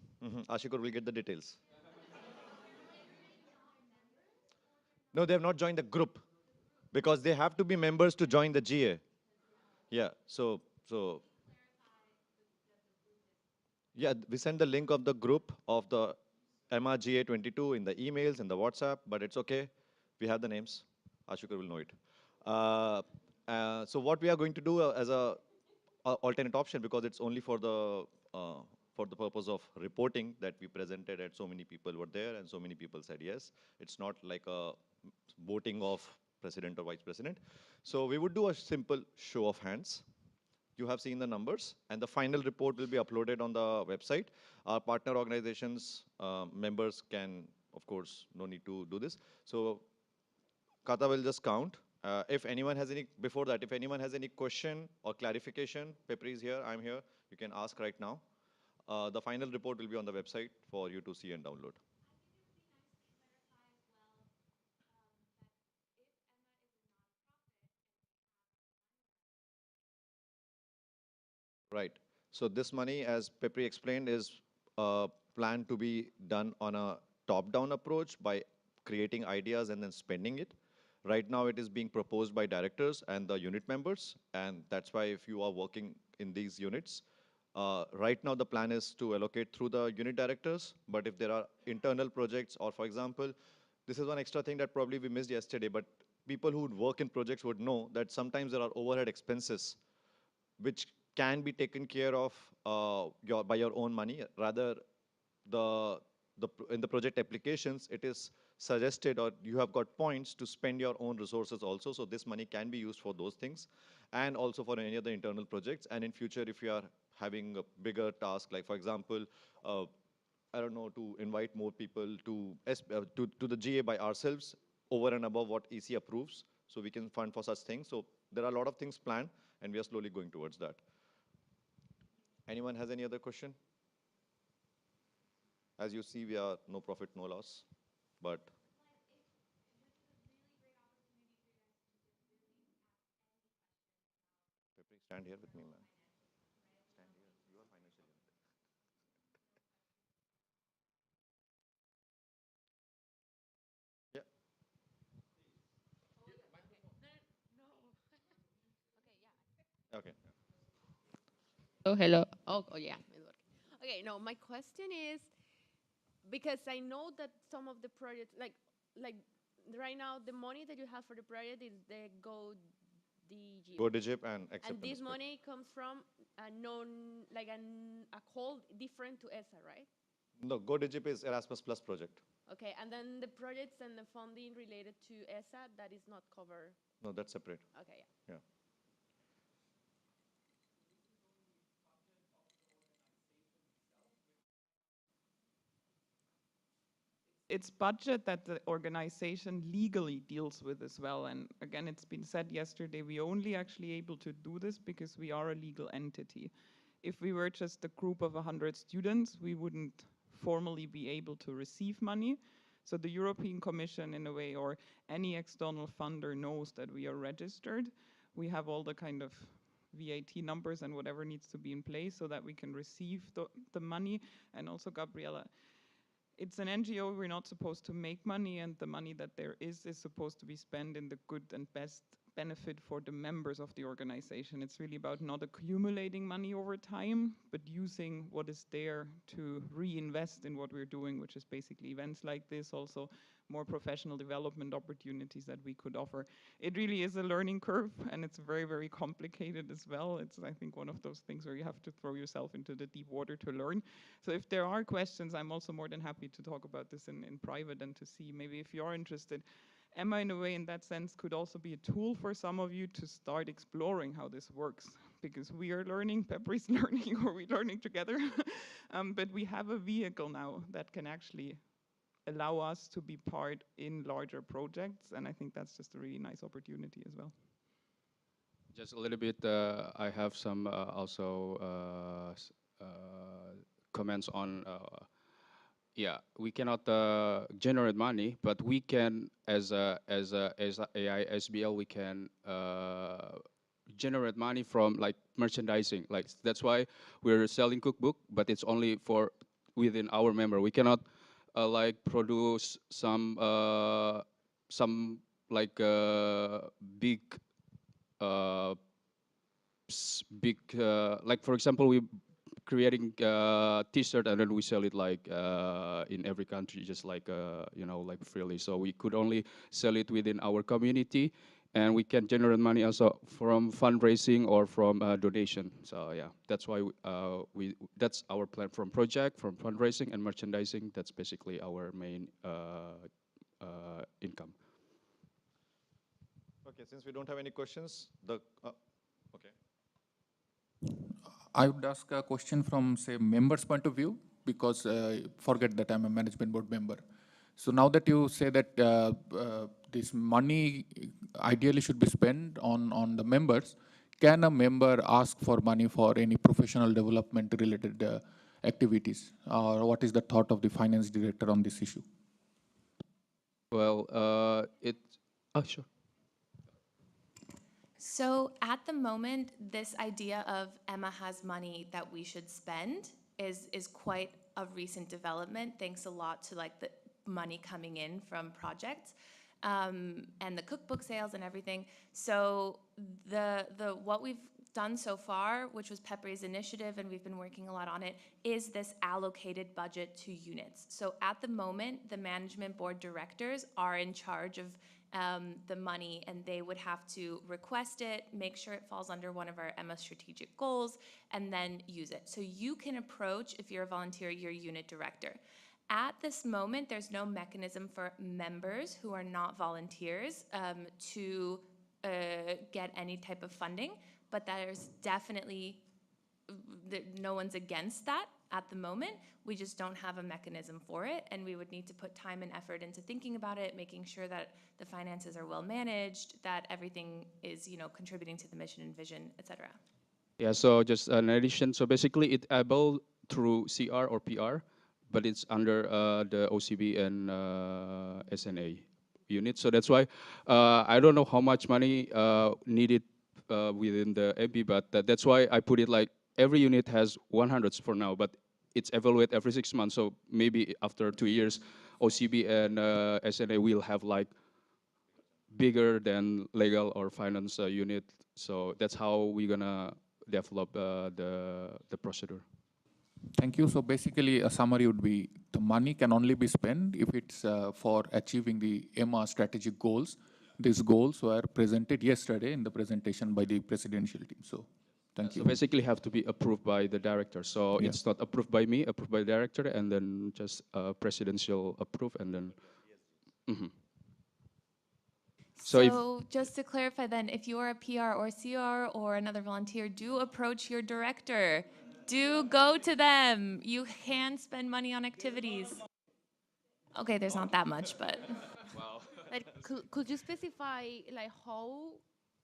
Ashikur will get the details. No, they have not joined the group because they have to be members to join the GA. Yeah, so yeah, we send the link of the group of the EMA GA 22 in the emails, in the WhatsApp, but it's okay. We have the names. Ashikur will know it. So what we are going to do as a alternate option, because it's only for the purpose of reporting that we presented, and so many people were there and so many people said yes. It's not like a voting of president or vice president. So we would do a simple show of hands. You have seen the numbers, and the final report will be uploaded on the website. Our partner organizations members can, of course, no need to do this. So Kata will just count. If anyone has any, before that, if anyone has any question or clarification, Pepri is here, I'm here, you can ask right now. The final report will be on the website for you to see and download. Right. So this money, as Pepri explained, is planned to be done on a top-down approach by creating ideas and then spending it. Right now, it is being proposed by directors and the unit members, and that's why if you are working in these units, right now the plan is to allocate through the unit directors, but if there are internal projects, or for example, this is one extra thing that probably we missed yesterday, but people who would work in projects would know that sometimes there are overhead expenses which can be taken care of by your own money. Rather, in the project applications, it is suggested or you have got points to spend your own resources also. So this money can be used for those things and also for any other internal projects. And in future, if you are having a bigger task, like for example, I don't know, to invite more people to the GA by ourselves over and above what EC approves, so we can fund for such things. So there are a lot of things planned, and we are slowly going towards that. Anyone has any other question? As you see, we are no profit, no loss, but Pepri, stand here with me, man. Stand here. You are financially limited. Yeah. Okay. Oh, hello. Oh, yeah. It's working. Okay, no, my question is because I know that some of the projects, like right now, the money that you have for the project is the GoDG. GoDigip and And acceptance. this money comes from a a call different to ESA, right? No, GoDigip is Erasmus Plus project. Okay, and then the projects and the funding related to ESA, that is not covered. No, that's separate. Okay, yeah. Yeah. It's budget that the organization legally deals with as well. And again, it's been said yesterday, we only actually able to do this because we are a legal entity. If we were just a group of 100 students, we wouldn't formally be able to receive money. So the European Commission, in a way, or any external funder knows that we are registered. We have all the kind of VAT numbers and whatever needs to be in place so that we can receive the money. And also, Gabriela, it's an NGO, we're not supposed to make money, and the money that there is supposed to be spent in the good and best benefit for the members of the organization. It's really about not accumulating money over time, but using what is there to reinvest in what we're doing, which is basically events like this, also more professional development opportunities that we could offer. It really is a learning curve, and it's very, very complicated as well. It's, I think, one of those things where you have to throw yourself into the deep water to learn. So if there are questions, I'm also more than happy to talk about this in private and to see maybe if you're interested. EMA, in a way, in that sense, could also be a tool for some of you to start exploring how this works, because we are learning, Pepri's learning, or we're learning together. But we have a vehicle now that can actually allow us to be part in larger projects, and I think that's just a really nice opportunity as well. Just a little bit, I have some also comments on yeah, we cannot generate money, but we can, as AISBL, we can generate money from like merchandising. Like that's why we're selling cookbook, but it's only for within our member. We cannot like produce some like big like for example we creating t-shirt and then we sell it like in every country just like you know, like freely. So we could only sell it within our community, and we can generate money also from fundraising or from donation. So yeah, that's why that's our plan from project, from fundraising and merchandising. That's basically our main income. Okay, since we don't have any questions, okay. I would ask a question from, say, members' point of view, because forget that I'm a management board member. So now that you say that this money ideally should be spent on the members, can a member ask for money for any professional development related activities? Or what is the thought of the finance director on this issue? Well, sure. So at the moment, this idea of EMA has money that we should spend is quite a recent development, thanks a lot to like the money coming in from projects and the cookbook sales and everything. So what we've done so far, which was Pepri's initiative, and we've been working a lot on it, is this allocated budget to units. So at the moment, the management board directors are in charge of the money, and they would have to request it, make sure it falls under one of our EMA strategic goals, and then use it. So you can approach, if you're a volunteer, your unit director. At this moment, there's no mechanism for members who are not volunteers to get any type of funding, but there's definitely, no one's against that at the moment. We just don't have a mechanism for it, and we would need to put time and effort into thinking about it, making sure that the finances are well managed, that everything is, contributing to the mission and vision, etc. Yeah, so just an addition. So basically, it able through CR or PR, but it's under the OCB and SNA unit. So that's why I don't know how much money needed within the AB, but that's why I put it like every unit has 100s for now, but it's evaluated every 6 months. So maybe after 2 years, OCB and SNA will have like bigger than legal or finance unit. So that's how we're gonna develop the procedure. Thank you. So basically, a summary would be the money can only be spent if it's for achieving the EMA strategic goals. These goals were presented yesterday in the presentation by the presidential team. So thank you. So basically have to be approved by the director. So Yeah. it's not approved by me, approved by the director, and then just presidential approve, and then. Mhm. So just to clarify then, if you are a PR or CR or another volunteer, do approach your director. Do go to them. You can spend money on activities. Okay, there's not that much, but. Wow. Like, could you specify like how,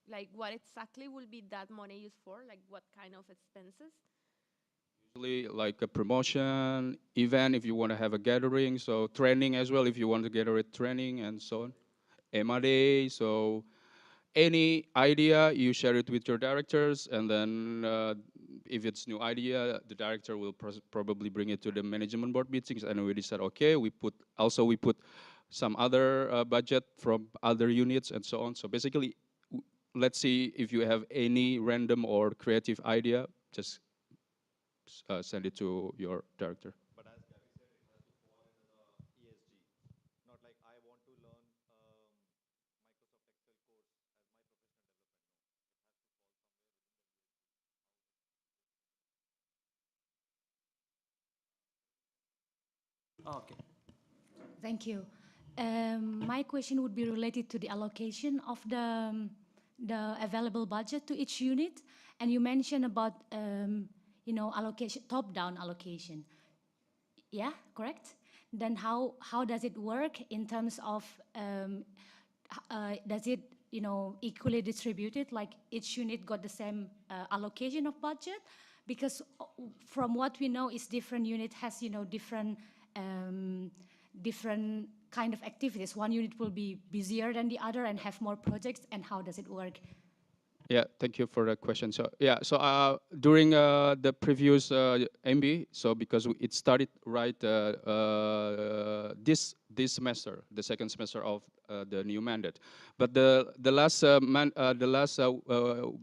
like what exactly will be that money used for? Like what kind of expenses? Usually like a promotion, event if you want to have a gathering, so training as well if you want to gather it training and so on. EMA Day, so any idea you share it with your directors, and then if it's new idea, the director will probably bring it to the management board meetings, and we decide okay, we put some other budget from other units and so on. So basically, let's see if you have any random or creative idea, just send it to your director. But as Gary said, it has to fall into the ESG. Not like I want to learn Microsoft Excel course as my professional development. No, it has to fall somewhere within the ESG. Okay. Thank you. My question would be related to the allocation of the available budget to each unit, and you mentioned about allocation, top-down allocation. Yeah, correct. Then how does it work in terms of does it equally distributed, like each unit got the same allocation of budget? Because from what we know is different unit has different kind of activities. One unit will be busier than the other and have more projects, and how does it work? Yeah, thank you for the question. So yeah, so during the previous MB, so because it started right this semester, the second semester of the new mandate, but the last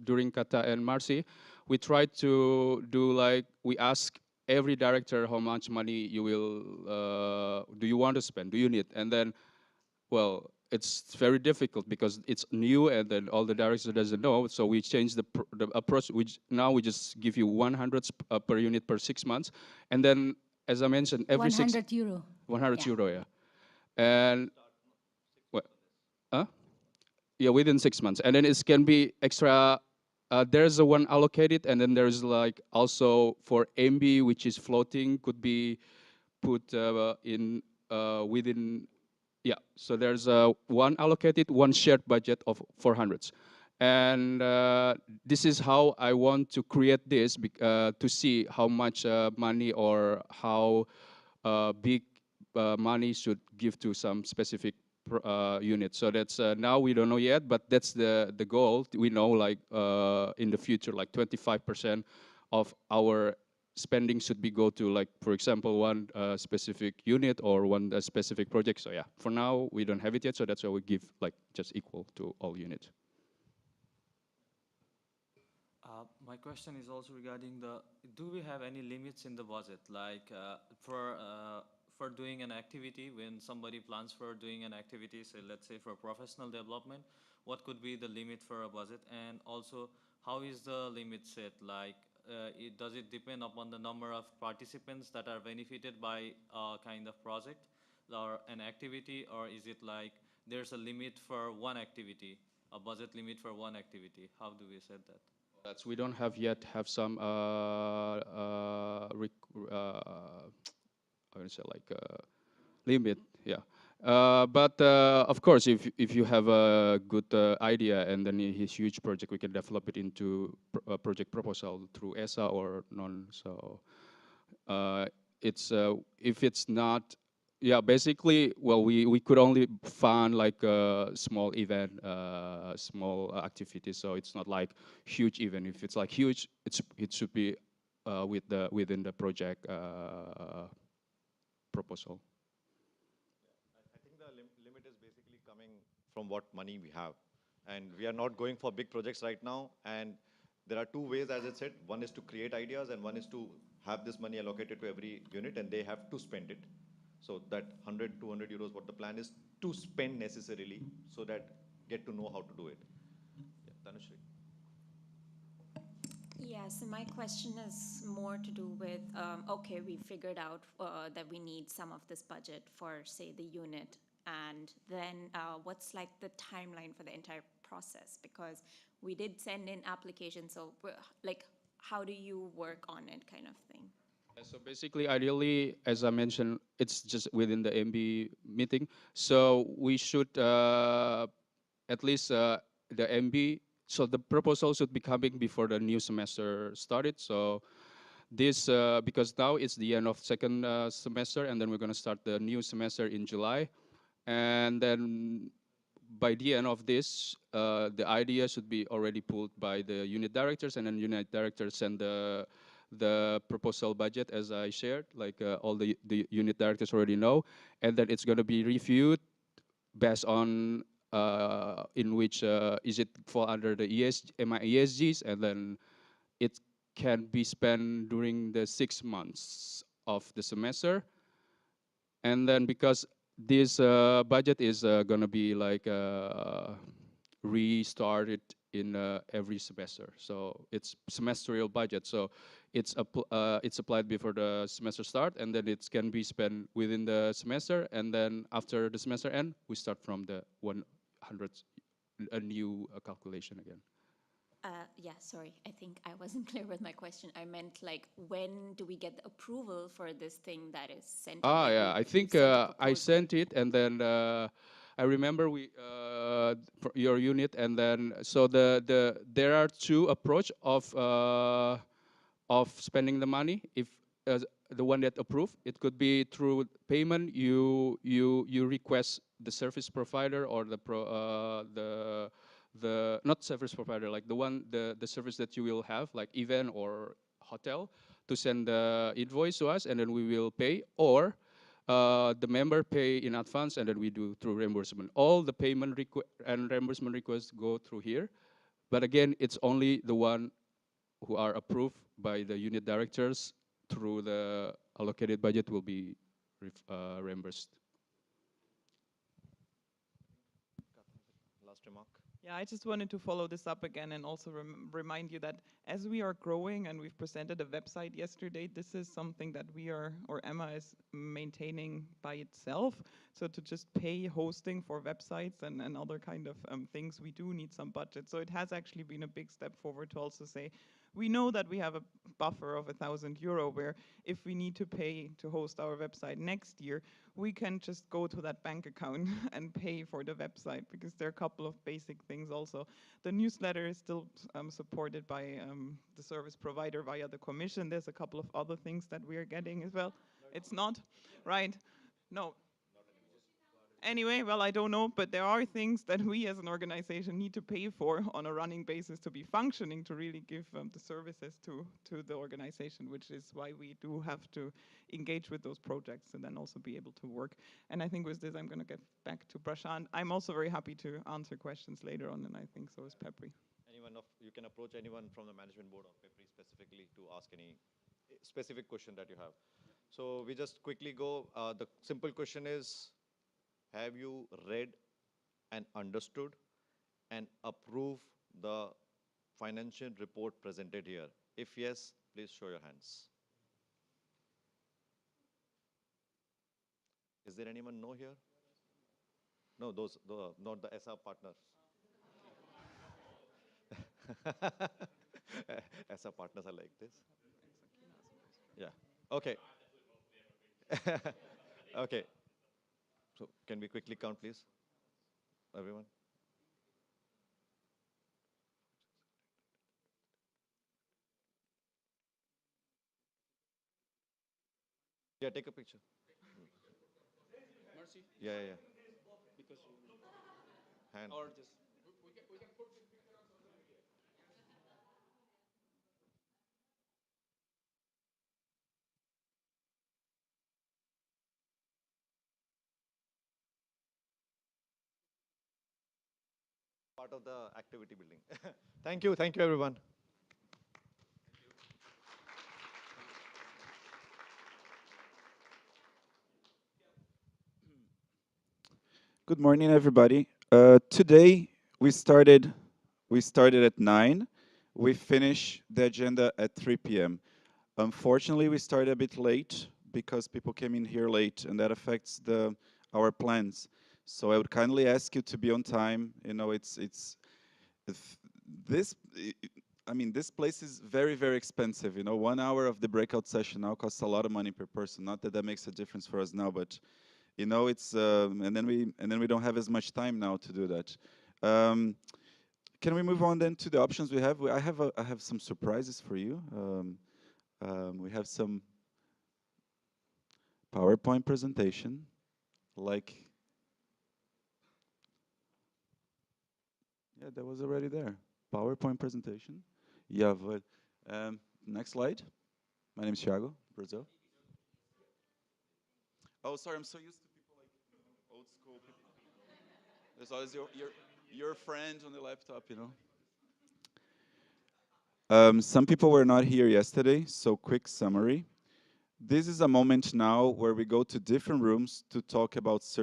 during Kata and Marcy, we tried to do like we ask every director how much money you will do you want to spend, do you need, and then well, it's very difficult because it's new and then all the directors doesn't know. So we changed the approach. Now we just give you 100 per unit per 6 months, and then as I mentioned, every 100 euro. 100 euro, yeah, and what? Yeah, within 6 months, and then it can be extra. There's a one allocated, and then there's like also for MB, which is floating, could be put in within. Yeah, so there's one allocated, one shared budget of 400s. And this is how I want to create this to see how much money or how big money should give to some specific unit. So that's now we don't know yet, but that's the goal. We know like in the future, like 25% of our spending should be go to like, for example, one specific unit or one specific project. So yeah, for now we don't have it yet, so that's why we give like just equal to all units. My question is also regarding do we have any limits in the budget, like for doing an activity, when somebody plans for doing an activity, say let's say for professional development, what could be the limit for a budget, and also how is the limit set, like does it depend upon the number of participants that are benefited by a kind of project or an activity, or is it like there's a limit for one activity, a budget limit for one activity? How do we set that? That's we don't have yet have some I would say like limit, yeah. But of course, if you have a good idea and then a huge project, we can develop it into a project proposal through ESA or non. So it's if it's not, yeah, basically, well, we could only fund like a small event, small activity. So it's not like huge event. If it's like huge, it should be within the project proposal. I think the limit is basically coming from what money we have. And we are not going for big projects right now. And there are two ways, as I said. One is to create ideas, and one is to have this money allocated to every unit, and they have to spend it. So that 100, 200 euros, what the plan is to spend necessarily, so that get to know how to do it. Yeah, Tanushree. Yeah, so my question is more to do with, okay, we figured out that we need some of this budget for, say, the unit. And then what's like the timeline for the entire process? Because we did send in applications, so like, how do you work on it kind of thing? So basically, ideally, as I mentioned, it's just within the MB meeting. So we should at least the MB. So the proposal should be coming before the new semester started. So this because now it's the end of second semester, and then we're going to start the new semester in July, and then by the end of this, the idea should be already pulled by the unit directors, and then unit directors send the proposal budget as I shared, like all the unit directors already know, and then it's going to be reviewed based on in which is it fall under the EMA ESGs, and then it can be spent during the 6 months of the semester, and then because this budget is going to be like restarted in every semester. So it's semestrial budget. So it's applied before the semester start, and then it can be spent within the semester, and then after the semester end, we start from the 100, a new calculation again. Yeah, sorry, I think I wasn't clear with my question. I meant like, when do we get the approval for this thing that is sent? Ah, yeah, I think I sent it, and then I remember your unit, and then so there are two approach of spending the money. If the one that approved, it could be through payment. You request the service provider or the not service provider, like the service that you will have, like event or hotel, to send the invoice to us, and then we will pay, or the member pay in advance, and then we do through reimbursement. All the payment and reimbursement requests go through here, but again, it's only the one who are approved by the unit directors through the allocated budget will be reimbursed. Last remark. Yeah, I just wanted to follow this up again and also remind you that as we are growing, and we've presented a website yesterday, this is something that we are, or EMA is maintaining by itself. So to just pay hosting for websites and other kind of things, we do need some budget. So it has actually been a big step forward to also say, we know that we have a buffer of €1,000 where if we need to pay to host our website next year, we can just go to that bank account and pay for the website, because there are a couple of basic things also. The newsletter is still supported by the service provider via the commission. There's a couple of other things that we are getting as well. It's not, right? No. Anyway, well, I don't know, but there are things that we as an organization need to pay for on a running basis to be functioning, to really give the services to the organization, which is why we do have to engage with those projects and then also be able to work. And I think with this, I'm going to get back to Prashant. I'm also very happy to answer questions later on, and I think so is Pepri. You can approach anyone from the management board or Pepri specifically to ask any specific question that you have. So we just quickly go. The simple question is, have you read and understood and approved the financial report presented here? If yes, please show your hands. Is there anyone no here? No, not the SR partners. SR partners are like this. Yeah. Okay. Okay. So can we quickly count, please, everyone? Yeah, take a picture. Yeah, yeah, yeah. Because Hand. or just Part of the activity building. Thank you, everyone. Good morning, everybody. Today we started at 9. We finish the agenda at 3 p.m. Unfortunately, we started a bit late because people came in here late, and that affects our plans. So I would kindly ask you to be on time. You know, if this. I mean, this place is very, very expensive. You know, 1 hour of the breakout session now costs a lot of money per person. Not that that makes a difference for us now, but you know, it's and then we don't have as much time now to do that. Can we move on then to the options we have? I have some surprises for you. We have some PowerPoint presentation, like yeah, that was already there. PowerPoint presentation. Yeah, but next slide. My name is Thiago, Brazil. Oh, sorry, I'm so used to people like old school people. There's always your friend on the laptop, you know. Some people were not here yesterday, so quick summary. This is a moment now where we go to different rooms to talk about certain